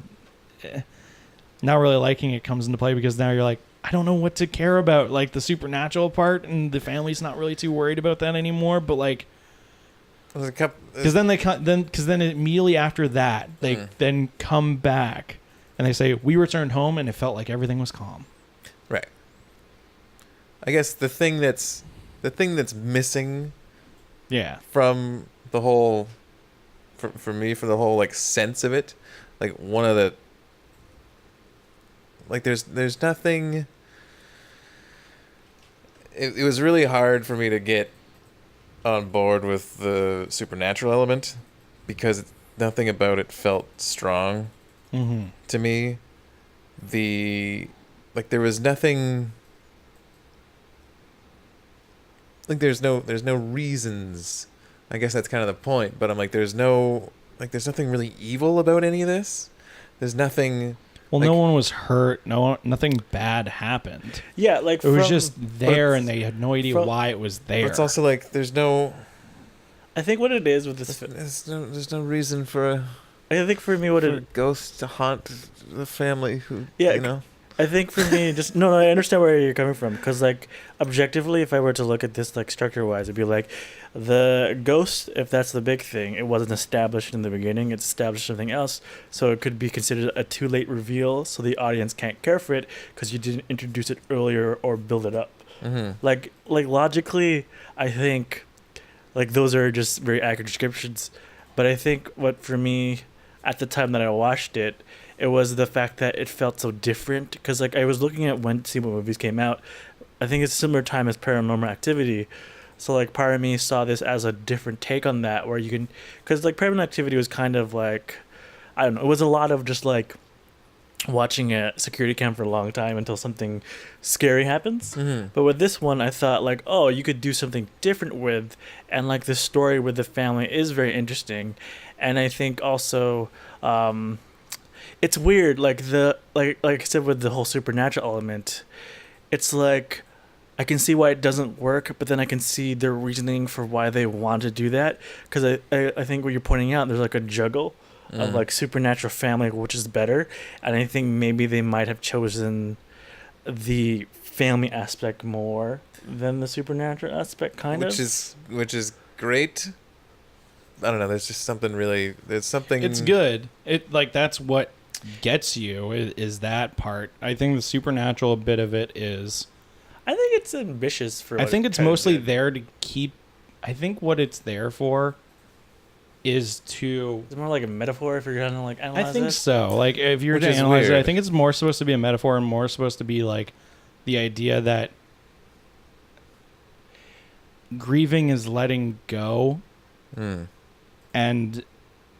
not really liking it comes into play, because now you're like, I don't know what to care about, like the supernatural part, and the family's not really too worried about that anymore. But like, because then immediately after that, they then come back and they say, we returned home and it felt like everything was calm. Right. I guess the thing that's missing, from the whole, for me, for the whole like sense of it, like one of the, like there's nothing. It was really hard for me to get on board with the supernatural element, because nothing about it felt strong to me. There was nothing. Like there's no reasons. I guess that's kind of the point. But I'm like, there's nothing really evil about any of this. There's nothing. Well, no one was hurt. Nothing bad happened. Yeah, like it was just there, and they had no idea why it was there. But it's also like there's no. I think what it is with this, there's no reason for I think for me, a ghost to haunt the family. I think for me, just no, I understand where you're coming from, because like objectively, if I were to look at this like structure wise, it'd be like the ghost, if that's the big thing, it wasn't established in the beginning, it's established something else, so it could be considered a too late reveal, so the audience can't care for it because you didn't introduce it earlier or build it up. Like logically, I think like those are just very accurate descriptions, but I think what for me at the time that I watched it, it was the fact that it felt so different, because like I was looking at when movies came out. I think it's a similar time as Paranormal Activity, So like part of me saw this as a different take on that, where you can, because like Paranormal Activity was kind of like, I don't know, it was a lot of just like watching a security cam for a long time until something scary happens. But with this one, I thought like, oh, you could do something different with, and like the story with the family is very interesting, and I think also, it's weird, like like I said with the whole supernatural element, it's like I can see why it doesn't work, but then I can see their reasoning for why they want to do that, because I think what you're pointing out, there's like a juggle of like supernatural family, which is better, and I think maybe they might have chosen the family aspect more than the supernatural aspect, which is great. I don't know. There's just something really. There's something. It's good. It like that's what gets you is that part. I think the supernatural bit of it is. I think it's ambitious for. I think it's mostly there to keep. I think what it's there for is to. It's more like a metaphor if you're trying to like analyze I think it. so. Like if you're Which to is analyze it, I weird. think it's more supposed to be a metaphor and more supposed to be like the idea that grieving is letting go, and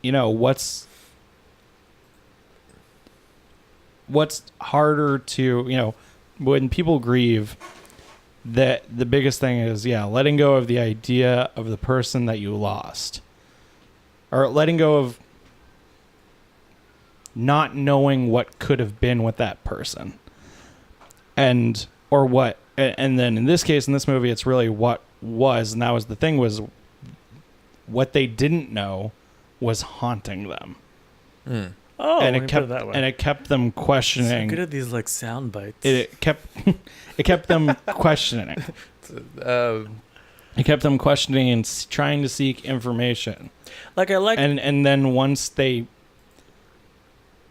you know what's harder to when people grieve. That the biggest thing is letting go of the idea of the person that you lost, or letting go of not knowing what could have been with that person, and then in this case, in this movie, it's really what was, and that was the thing, was what they didn't know was haunting them. Oh, and when you put it that way. it kept them So questioning. good at these like sound bites. It kept them questioning. It kept them questioning and trying to seek information. Like I like. And then once they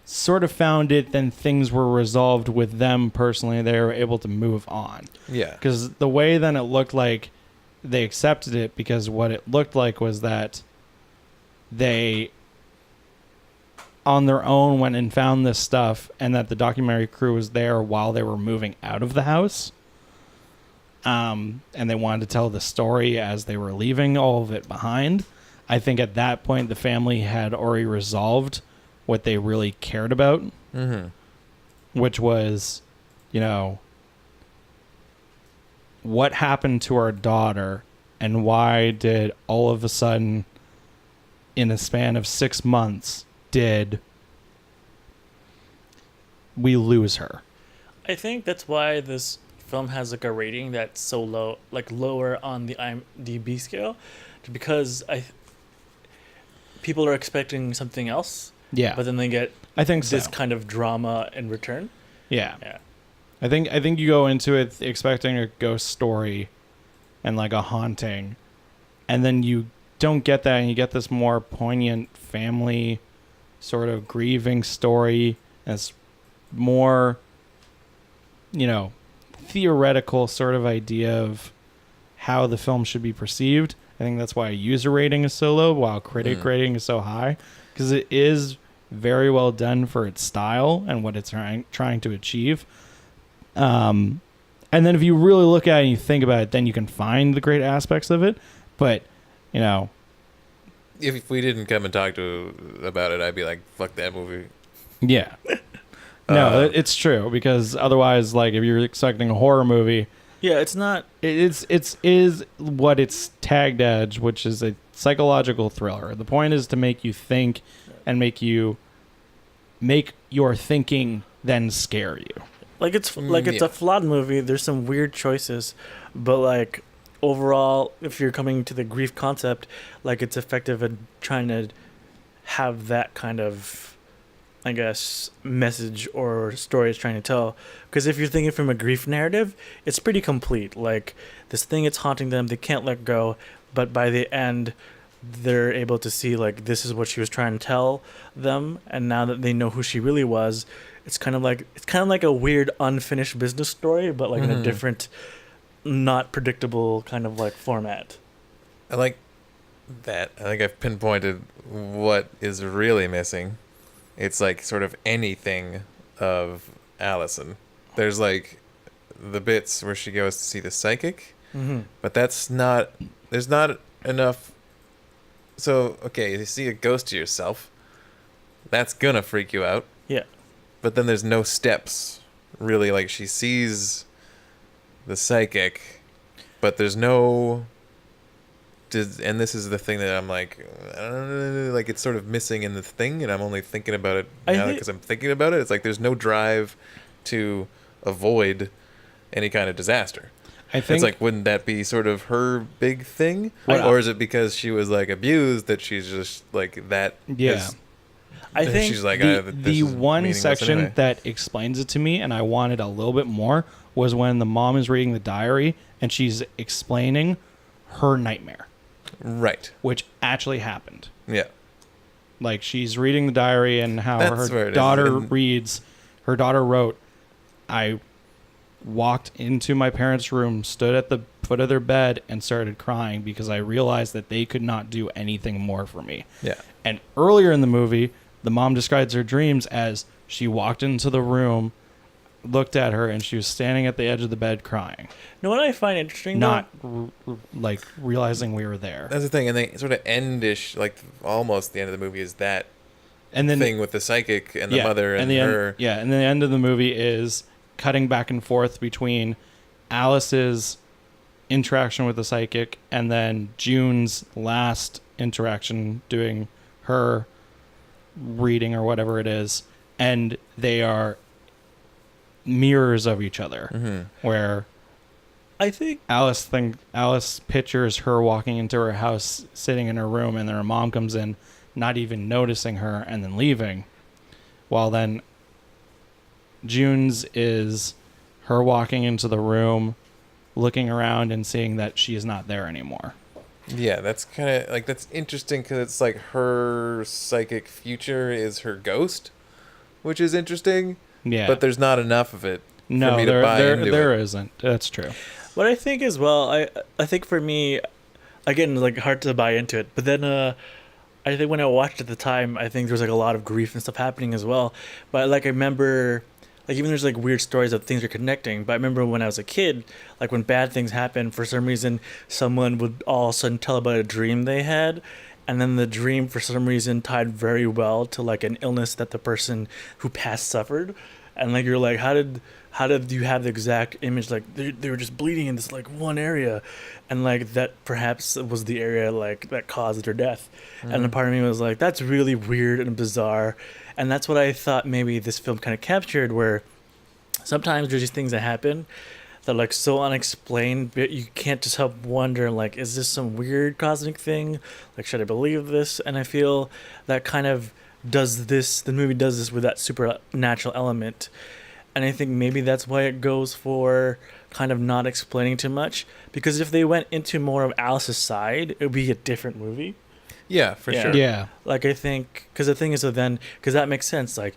sort of found it, then things were resolved with them personally. They were able to move on. Yeah. Because the way then it looked like they accepted it, because what it looked like was that they on their own went and found this stuff, and that the documentary crew was there while they were moving out of the house. And they wanted to tell the story as they were leaving all of it behind. I think at that point the family had already resolved what they really cared about, which was, what happened to our daughter, and why did all of a sudden, in a span of 6 months, did we lose her? I think that's why this film has like a rating that's so low, like lower on the IMDb scale, because people are expecting something else. Yeah, But then they get I think this so. kind of drama in return. Yeah. Yeah. I think you go into it expecting a ghost story and like a haunting, and then you don't get that, and you get this more poignant family sort of grieving story. And it's more, theoretical sort of idea of how the film should be perceived. I think that's why user rating is so low while critic rating is so high, because it is very well done for its style and what it's trying to achieve. And then if you really look at it and you think about it, then you can find the great aspects of it. But, If we didn't come and talk about it, I'd be like, fuck that movie. yeah. No, it's true, because otherwise, like, if you're expecting a horror movie, Yeah, it's not. It is what it's tagged as, which is a psychological thriller. The point is to make you think and make your thinking then scare you. Like it's it's yeah. a flawed movie. There's some weird choices, but like overall, if you're coming to the grief concept, like it's effective at trying to have that kind of, I guess, message or story it's trying to tell. Because if you're thinking from a grief narrative, it's pretty complete. Like this thing, it's haunting them. They can't let go, but by the end, they're able to see like this is what she was trying to tell them, and now that they know who she really was, it's kind of like a weird unfinished business story, but like in a different, not predictable kind of like format. I like that. I think I've pinpointed what is really missing. It's like sort of anything of Allison. There's like the bits where she goes to see the psychic, but that's not. There's not enough. So okay, you see a ghost of yourself. That's gonna freak you out. Yeah. But then there's no steps, really. Like she sees the psychic, but there's no. And this is the thing that I'm like, I don't know, like it's sort of missing in the thing, and I'm only thinking about it now because I'm thinking about it. It's like there's no drive to avoid any kind of disaster. I think It's like, wouldn't that be sort of her big thing, or is it because she was like abused that she's just like that? Yeah. I think she's like the one section anyway. that explains it to me, and I wanted a little bit more, was when the mom is reading the diary and she's explaining her nightmare, Right. which actually happened. Yeah. Like she's reading the diary and how That's where her it is. daughter And- reads. Her daughter wrote, "I walked into my parents' room, stood at the foot of their bed, and started crying because I realized that they could not do anything more for me." Yeah. And earlier in the movie, the mom describes her dreams as she walked into the room, looked at her, and she was standing at the edge of the bed crying, You know what I find interesting? not like realizing we were there. That's the thing, and they sort of endish, like almost the end of the movie is that And then thing with the psychic and the mother and the her. End, and the end of the movie is cutting back and forth between Alice's interaction with the psychic and then June's last interaction doing her reading or whatever it is, and they are mirrors of each other. Mm-hmm. Where I think Alice pictures her walking into her house, sitting in her room, and then her mom comes in, not even noticing her, and then leaving. While then June's is her walking into the room, looking around and seeing that she is not there anymore. Yeah, that's kind of like, that's interesting because it's like her psychic future is her ghost, which is interesting. Yeah, But there's not enough of it for no, me to buy into there it. isn't. That's true. what I think as well. I think for me, again, like hard to buy into it. But then I think when I watched at the time, I think there was like a lot of grief and stuff happening as well. But like I remember, like even there's like weird stories of things are connecting. But I remember when I was a kid, like when bad things happen, for some reason, someone would all of a sudden tell about a dream they had. And then the dream, for some reason, tied very well to like an illness that the person who passed suffered. And like you're like, how did you have the exact image? Like they were just bleeding in this like one area, and like that perhaps was the area like that caused their death. And a part of me was like, that's really weird and bizarre. And that's what I thought maybe this film kind of captured, where sometimes there's these things that happen that are like so unexplained, but you can't just help wonder, like, is this some weird cosmic thing? Like, should I believe this? And I feel that kind of the movie does this with that supernatural element. And I think maybe that's why it goes for kind of not explaining too much, because if they went into more of Alice's side, it would be a different movie. Yeah, for Yeah. sure. Yeah, Like, I think, because the thing is, so then, because that makes sense. Like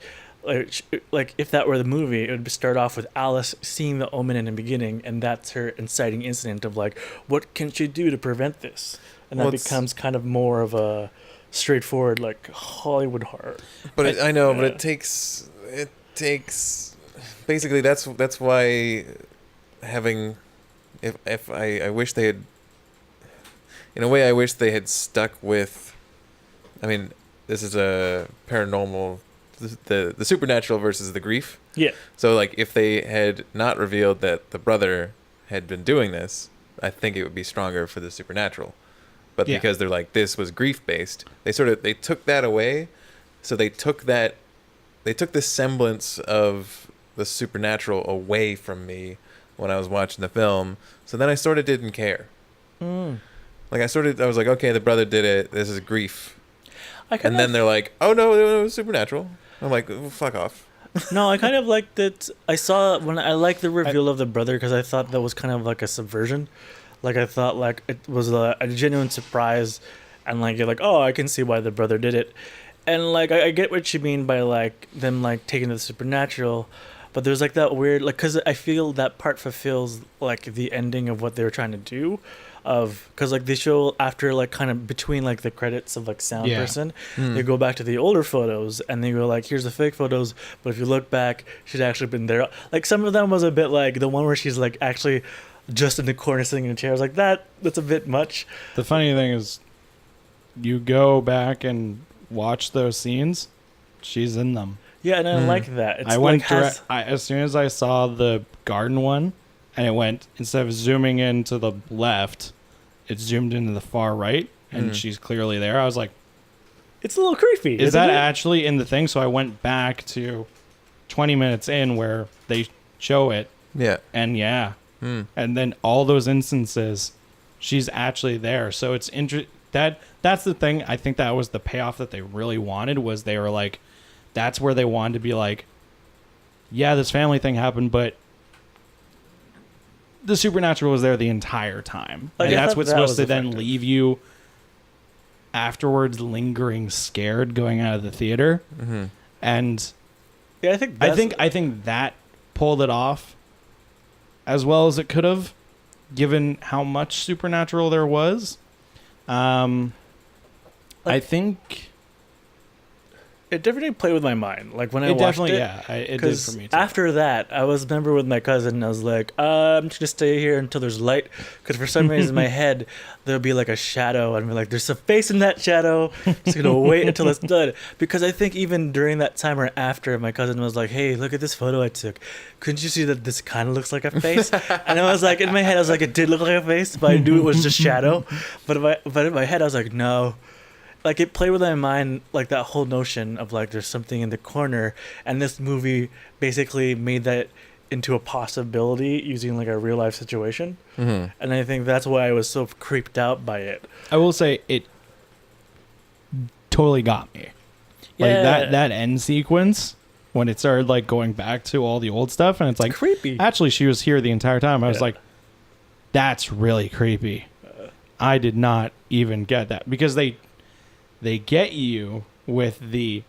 if that were the movie, it would start off with Alice seeing the omen in the beginning, and that's her inciting incident of like, what can she do to prevent this? And Well, that it's- becomes kind of more of a straightforward like Hollywood horror. But I know, but yeah. it takes basically that's why having if I wish they had, in a way I wish they had stuck with, I mean, this is a paranormal, the supernatural versus the grief. Yeah. So like if they had not revealed that the brother had been doing this, I think it would be stronger for the supernatural. But Yeah. because they're like, this was grief based, they took that away. So they took this semblance of the supernatural away from me when I was watching the film. So then I sort of didn't care. Like I was like, okay, the brother did it. This is grief. And then they're like, oh no, it was supernatural. I'm like, oh, fuck off. No, I kind of liked it. I liked the reveal of the brother, because I thought that was kind of like a subversion. Like I thought like it was a genuine surprise, and like you're like, oh, I can see why the brother did it. And like I get what you mean by like them like taking to the supernatural, but there's like that weird, like, because I feel that part fulfills like the ending of what they were trying to do, because like they show after like kind of between like the credits of like sound person, they go back to the older photos and they go like, here's the fake photos, but if you look back, she'd actually been there. Like some of them was a bit like the one where she's like actually just in the corner sitting in a chair. I was like, that's a bit much. The funny thing is, you go back and watch those scenes, she's in them. Yeah, and I like that. It's I like went as soon as I saw the garden one, and it went, instead of zooming in to the left, it zoomed into the far right, and she's clearly there. I was like, it's a little creepy. is that it? actually in the thing? So I went back to 20 minutes in where they show it, Yeah. and and then all those instances, she's actually there. So it's that's the thing. I think that was the payoff that they really wanted, was they were like, that's where they wanted to be like, yeah, this family thing happened, but the supernatural was there the entire time. Like, and I that's thought what's that supposed was to then effective. leave you afterwards lingering scared going out of the theater. And Yeah, I think I think that pulled it off as well as it could have, given how much supernatural there was. I think it definitely played with my mind. Like when I it watched definitely, it, it did because for me too. after that, I was remember with my cousin. I was like, I'm just gonna stay here until there's light, because for some reason in my head there'll be like a shadow, and be like, there's a face in that shadow. Just gonna wait until it's done, because I think even during that time or after, my cousin was like, hey, look at this photo I took. Couldn't you see that this kind of looks like a face? And I was like, in my head, I was like, it did look like a face, but I knew it was just shadow. But in my head, I was like, no. Like, it played with my mind, like, that whole notion of, like, there's something in the corner, and this movie basically made that into a possibility using, like, a real-life situation. And I think that's why I was so creeped out by it. I will say it totally got me. Like Yeah. that end sequence when it started like going back to all the old stuff, and it's like, Creepy. actually she was here the entire time. I was Yeah. like, that's really creepy. I did not even get that, because they get you with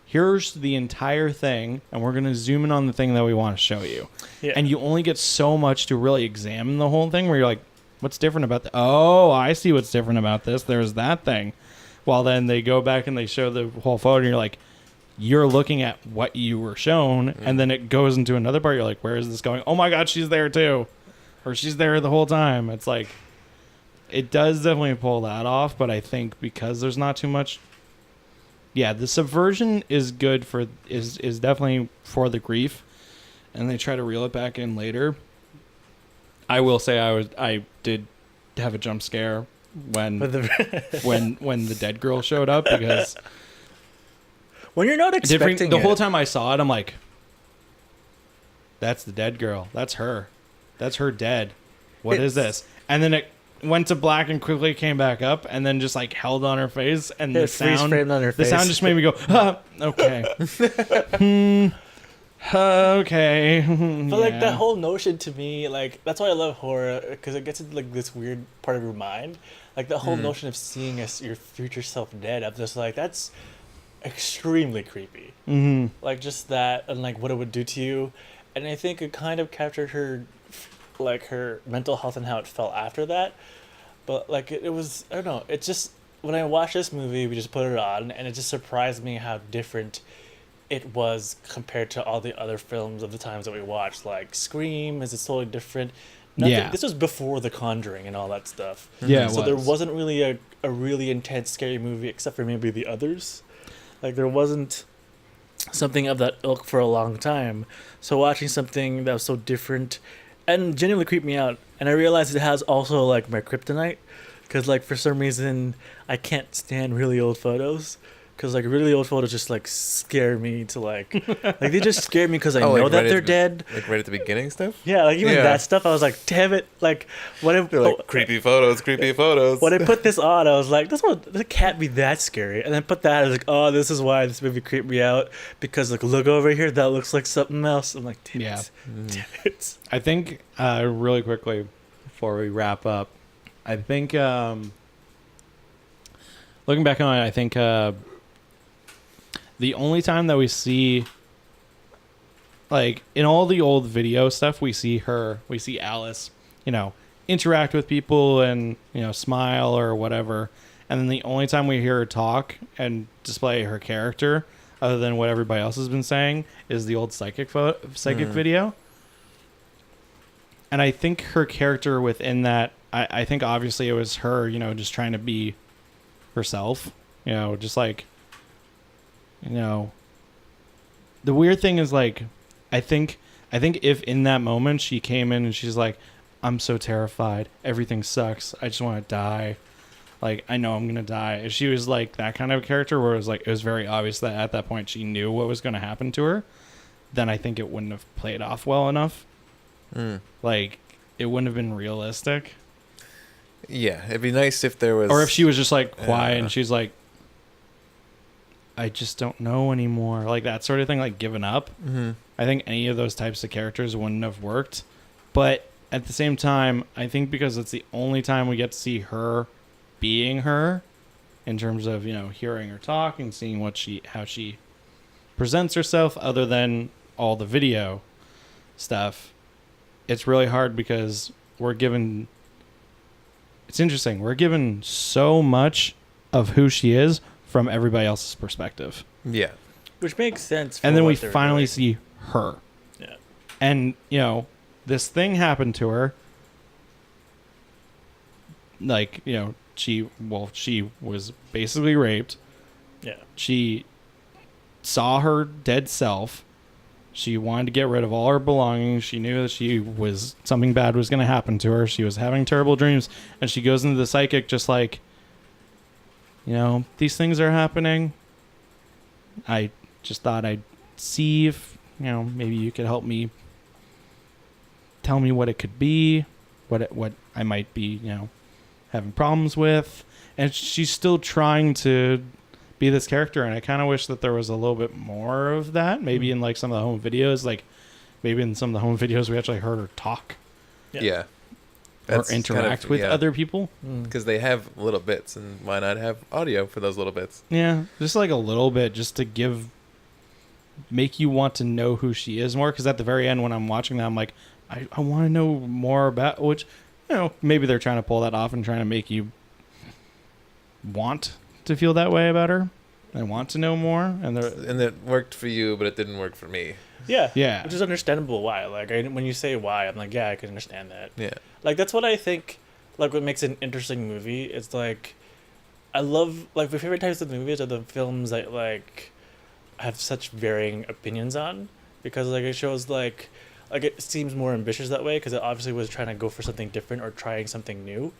here's the entire thing, and we're going to zoom in on the thing that we want to show you. Yeah. And you only get so much to really examine the whole thing, where you're like, what's different about that? Oh, I see what's different about this. There's that thing. While then they go back and they show the whole photo, and you're like, you're looking at what you were shown, and then it goes into another part. You're like, where is this going? Oh my God, she's there too. Or she's there the whole time. It's like, it does definitely pull that off, but I think because there's not too much, the subversion is good is definitely for the grief, and they try to reel it back in later. I will say I did have a jump scare when when the dead girl showed up, because when you're not expecting the whole it. time I saw it, I'm like, that's the dead girl. That's her. That's her dead. What is this? And then it went to black and quickly came back up, and then just like held on her face, and the sound framed on her the face. sound just made me go, okay. Okay. But like that whole notion to me, like that's why I love horror, because it gets into like this weird part of your mind, like the whole notion of seeing your future self dead. I'm just like, that's extremely creepy. Like just that, and like what it would do to you, and I think it kind of captured her, like her mental health and how it felt after that. But like it was, I don't know. It just, when I watched this movie, we just put it on, and it just surprised me how different it was compared to all the other films of the times that we watched. Like Scream is totally different. Yeah. This was before The Conjuring and all that stuff. Yeah, it so there was. wasn't really a really intense scary movie, except for maybe the others. Like there wasn't something of that ilk for a long time. So watching something that was so different and genuinely creeped me out. And I realized it has also like my kryptonite, because like for some reason I can't stand really old photos. Because like really old photos just like scare me to like they just scare me because I know like that right they're at the- dead. Like right at the beginning stuff? Yeah, like even Yeah. that stuff, I was like, damn it! Like what if They're like, creepy photos. when I put this on, I was like, this can't be that scary. And then put that, I was like, oh, this is why this movie creeped me out, because like look over here, that looks like something else. I'm like, damn it. Damn it. I think really quickly before we wrap up, I think looking back on it, I think the only time that we see, like in all the old video stuff, we see Alice, interact with people and, smile or whatever. And then the only time we hear her talk and display her character, other than what everybody else has been saying, is the old psychic video. And I think her character within that, I think obviously it was her, just trying to be herself, just like, the weird thing is like, I think if in that moment she came in and she's like, I'm so terrified, everything sucks, I just want to die, like I know I'm gonna die. If she was like that kind of character where it was very obvious that at that point she knew what was gonna happen to her, then I think it wouldn't have played off well enough. Like it wouldn't have been realistic. Yeah, it'd be nice if there was, or if she was just like quiet and she's like, I just don't know anymore, like that sort of thing, like giving up. I think any of those types of characters wouldn't have worked. But at the same time, I think because it's the only time we get to see her being her, in terms of hearing her talk and seeing how she presents herself, other than all the video stuff, it's really hard because it's interesting, we're given so much of who she is from everybody else's perspective. Yeah. Which makes sense. And then we finally see her. Yeah. And, this thing happened to her. Like, she was basically raped. Yeah. She saw her dead self. She wanted to get rid of all her belongings. She knew that something bad was going to happen to her. She was having terrible dreams. And she goes into the psychic just like, these things are happening. I just thought I'd see if, maybe you could help me, tell me what it could be, what I might be, having problems with. And she's still trying to be this character, and I kind of wish that there was a little bit more of that. Maybe in like some of the home videos, maybe in some of the home videos we actually heard her talk. Yeah. Or interact with other people. Because they have little bits, and why not have audio for those little bits? Yeah, just like a little bit, just to make you want to know who she is more. Because at the very end, when I'm watching that, I'm like, I want to know more about, which, maybe they're trying to pull that off and trying to make you want to feel that way about her and want to know more. And it worked for you, but it didn't work for me. Yeah. Which is understandable why. Like, when you say why, I'm like, yeah, I can understand that. Yeah. Like, that's what I think, like, what makes an interesting movie. It's like, I love, like, my favorite types of movies are the films that, like, have such varying opinions on. Because, like, it shows, like it seems more ambitious that way, because it obviously was trying to go for something different or trying something new.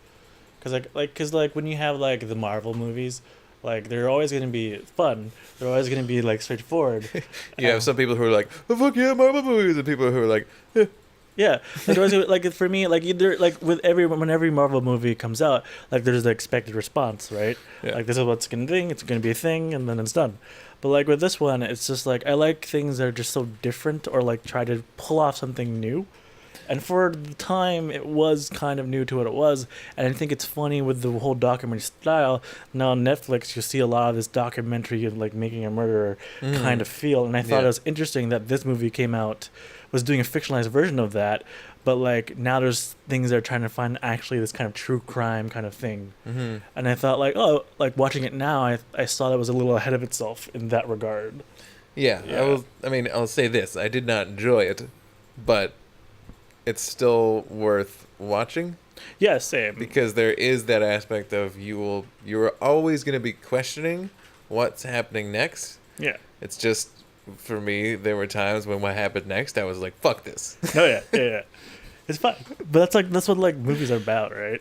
Because, when you have, like, the Marvel movies, like, they're always going to be fun. They're always going to be, like, straightforward. You have some people who are like, oh, fuck yeah, Marvel movies, and people who are like, eh. Yeah, like for me, like either like when every Marvel movie comes out, like there's the expected response, right? Yeah. Like this is what's gonna thing, it's gonna be a thing, and then it's done. But like with this one, it's just like I like things that are just so different, or like try to pull off something new. And for the time, it was kind of new to what it was, and I think it's funny with the whole documentary style. Now on Netflix, you see a lot of this documentary of like making a murderer kind of feel, and I thought it was interesting that this movie came out. Was doing a fictionalized version of that, but like now there's things they're trying to find actually this kind of true crime kind of thing. And I thought like, like watching it now, I saw that it was a little ahead of itself in that regard. Yeah. I'll say this, I did not enjoy it, but it's still worth watching. Yeah, same. Because there is that aspect of you're always going to be questioning what's happening next. Yeah. It's just, for me, there were times when what happened next, I was like, fuck this. Oh, yeah. It's fun. But that's what, like, movies are about, right?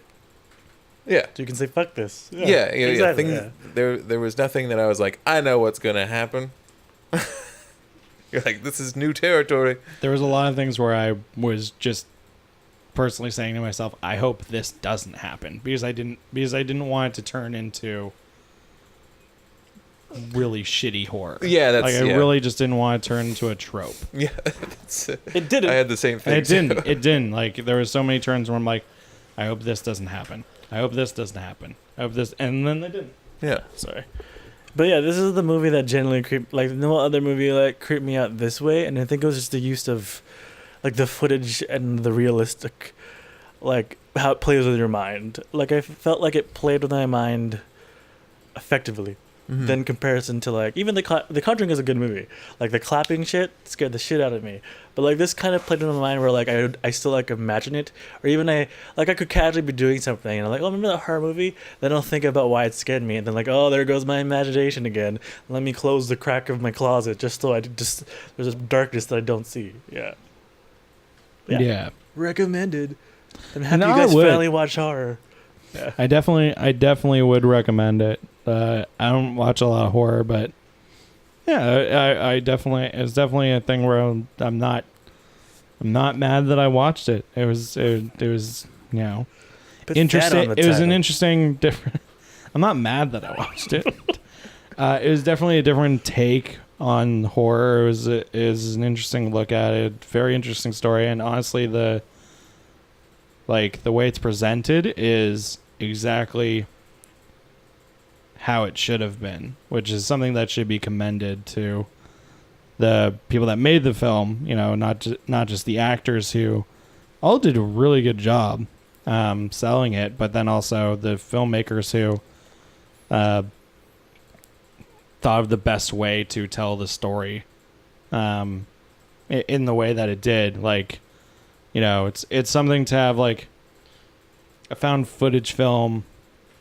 Yeah. So you can say, fuck this. Yeah. Exactly, There was nothing that I was like, I know what's going to happen. You're like, this is new territory. There was a lot of things where I was just personally saying to myself, I hope this doesn't happen. Because I didn't want it to turn into really shitty horror. Yeah, that's I really just didn't want to turn into a trope. Yeah, it didn't. I had the same thing. It didn't. Like there were so many turns where I'm like, I hope this doesn't happen. I hope this doesn't happen. I hope this, and then they didn't. Yeah, sorry, but yeah, this is the movie that generally like no other movie like creeped me out this way, and I think it was just the use of like the footage and the realistic, like how it plays with your mind. Like I felt like it played with my mind effectively. than comparison to like even the Conjuring is a good movie. Like the clapping shit scared the shit out of me. But like this kind of played in my mind where like I still like imagine it, or even I could casually be doing something and I'm like, oh, remember that horror movie? Then I'll think about why it scared me, and then like, oh, there goes my imagination again. Let me close the crack of my closet just so there's a darkness that I don't see. Yeah. Recommended. I'm happy you guys finally watch horror. Yeah. I definitely would recommend it. I don't watch a lot of horror, but yeah, I definitely, it's definitely a thing where I'm not mad that I watched it. It was interesting. It was an interesting different. I'm not mad that I watched it. It was definitely a different take on horror. It was an interesting look at it. Very interesting story, and honestly, the way it's presented is exactly how it should have been, which is something that should be commended to the people that made the film. Not just the actors, who all did a really good job selling it, but then also the filmmakers who thought of the best way to tell the story in the way that it did. It's something to have like a found footage film,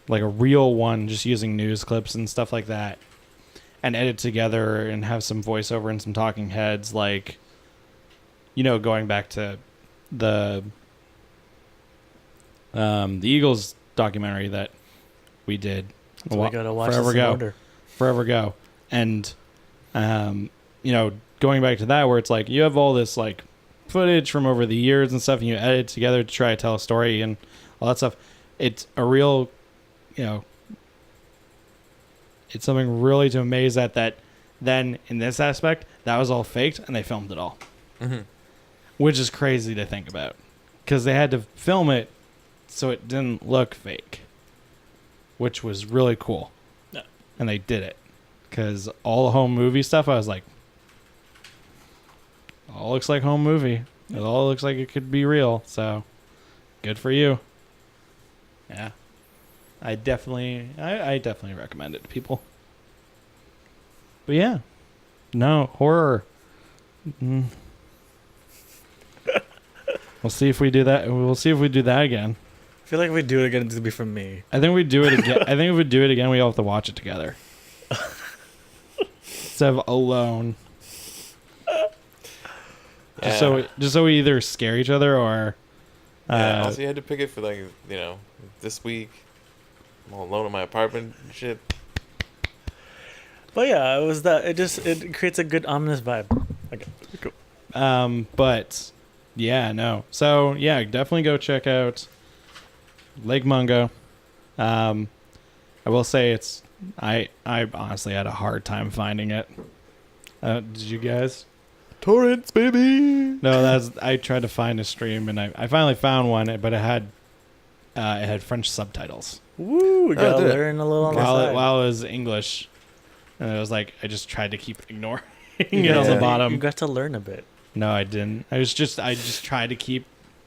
like a real one, just using news clips and stuff like that, and edit together and have some voiceover and some talking heads, going back to the Eagles documentary that we did. So we gotta watch Forever Go. And going back to that, where it's like you have all this like footage from over the years and stuff, and you edit together to try to tell a story and all that stuff. It's a real, it's something really to amaze at that. Then in this aspect, that was all faked and they filmed it all, which is crazy to think about, because they had to film it so it didn't look fake, which was really cool. Yeah. And they did it, because all the home movie stuff, I was like, all looks like home movie. It all looks like it could be real. So good for you. Yeah. I definitely recommend it to people. But yeah. No, horror. We'll see if we do that. We'll see if we do that again. I feel like if we do it again, it's gonna be from me. I think we do it again. I think if we do it again, we all have to watch it together. Instead of alone. Yeah. Just so we either scare each other or. Also, you had to pick it for this week. I'm all alone in my apartment and shit. But yeah, it was that. It creates a good ominous vibe. Okay, cool. But yeah, no. So yeah, definitely go check out Lake Mungo. I will say I honestly had a hard time finding it. Did you guys? Torrents, baby. No, I tried to find a stream and I finally found one, but it had French subtitles. Woo! We gotta learn a little on the side. While it was English, and it was like I just tried to keep ignoring it on the bottom. You got to learn a bit. No, I didn't. I just tried to keep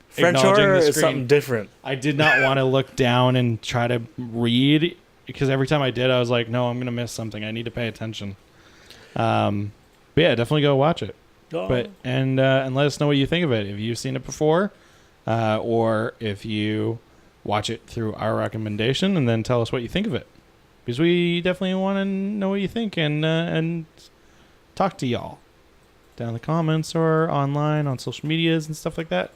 French acknowledging horror the is screen. something different. I did not want to look down and try to read, because every time I did, I was like, no, I'm gonna miss something. I need to pay attention. But yeah, definitely go watch it. Oh. But and let us know what you think of it. If you've seen it before, or if you watch it through our recommendation, and then tell us what you think of it, because we definitely want to know what you think and talk to y'all down in the comments or online on social medias and stuff like that.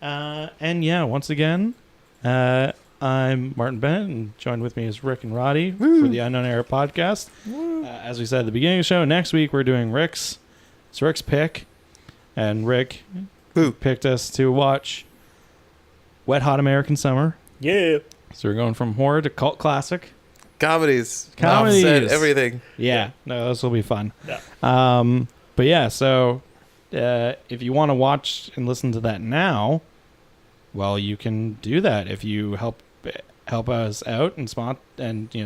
And yeah, once again, I'm Martin Bennett, and joined with me is Rick and Roddy for the Unknown Era podcast. As we said at the beginning of the show, next week we're doing Rick's pick, and Rick picked us to watch Wet Hot American Summer. Yeah. So we're going from horror to cult classic. Comedies. Comedies. Everything. Yeah. No, this will be fun. Yeah. But yeah, so if you want to watch and listen to that now, well, you can do that if you help us out and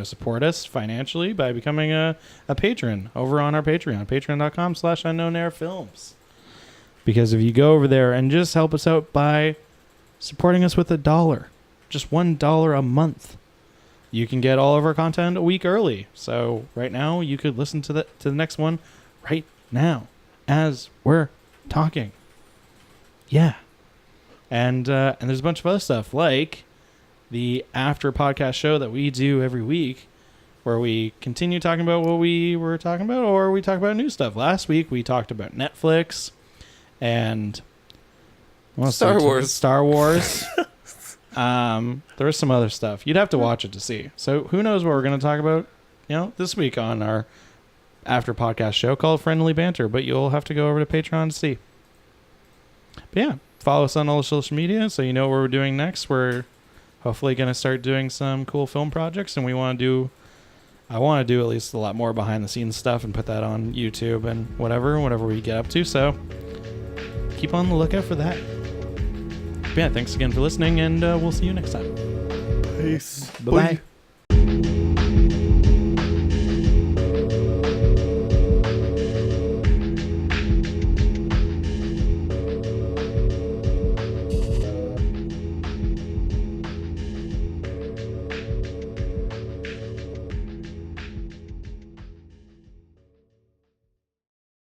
support us financially by becoming a patron over on our Patreon, patreon.com/unknownairfilms. Because if you go over there and just help us out by supporting us with $1, just $1 a month, you can get all of our content a week early. So right now, you could listen to the next one right now as we're talking. Yeah. And there's a bunch of other stuff like the after podcast show that we do every week, where we continue talking about what we were talking about, or we talk about new stuff. Last week we talked about Netflix and Star Wars. Star Wars. There was some other stuff. You'd have to watch it to see. So who knows what we're going to talk about, this week on our after podcast show called Friendly Banter, but you'll have to go over to Patreon to see. But yeah, follow us on all the social media so you know what we're doing next. We're hopefully going to start doing some cool film projects, and I want to do at least a lot more behind the scenes stuff and put that on YouTube and whatever we get up to. So keep on the lookout for that. But yeah, thanks again for listening, and we'll see you next time. Peace. Bye-bye.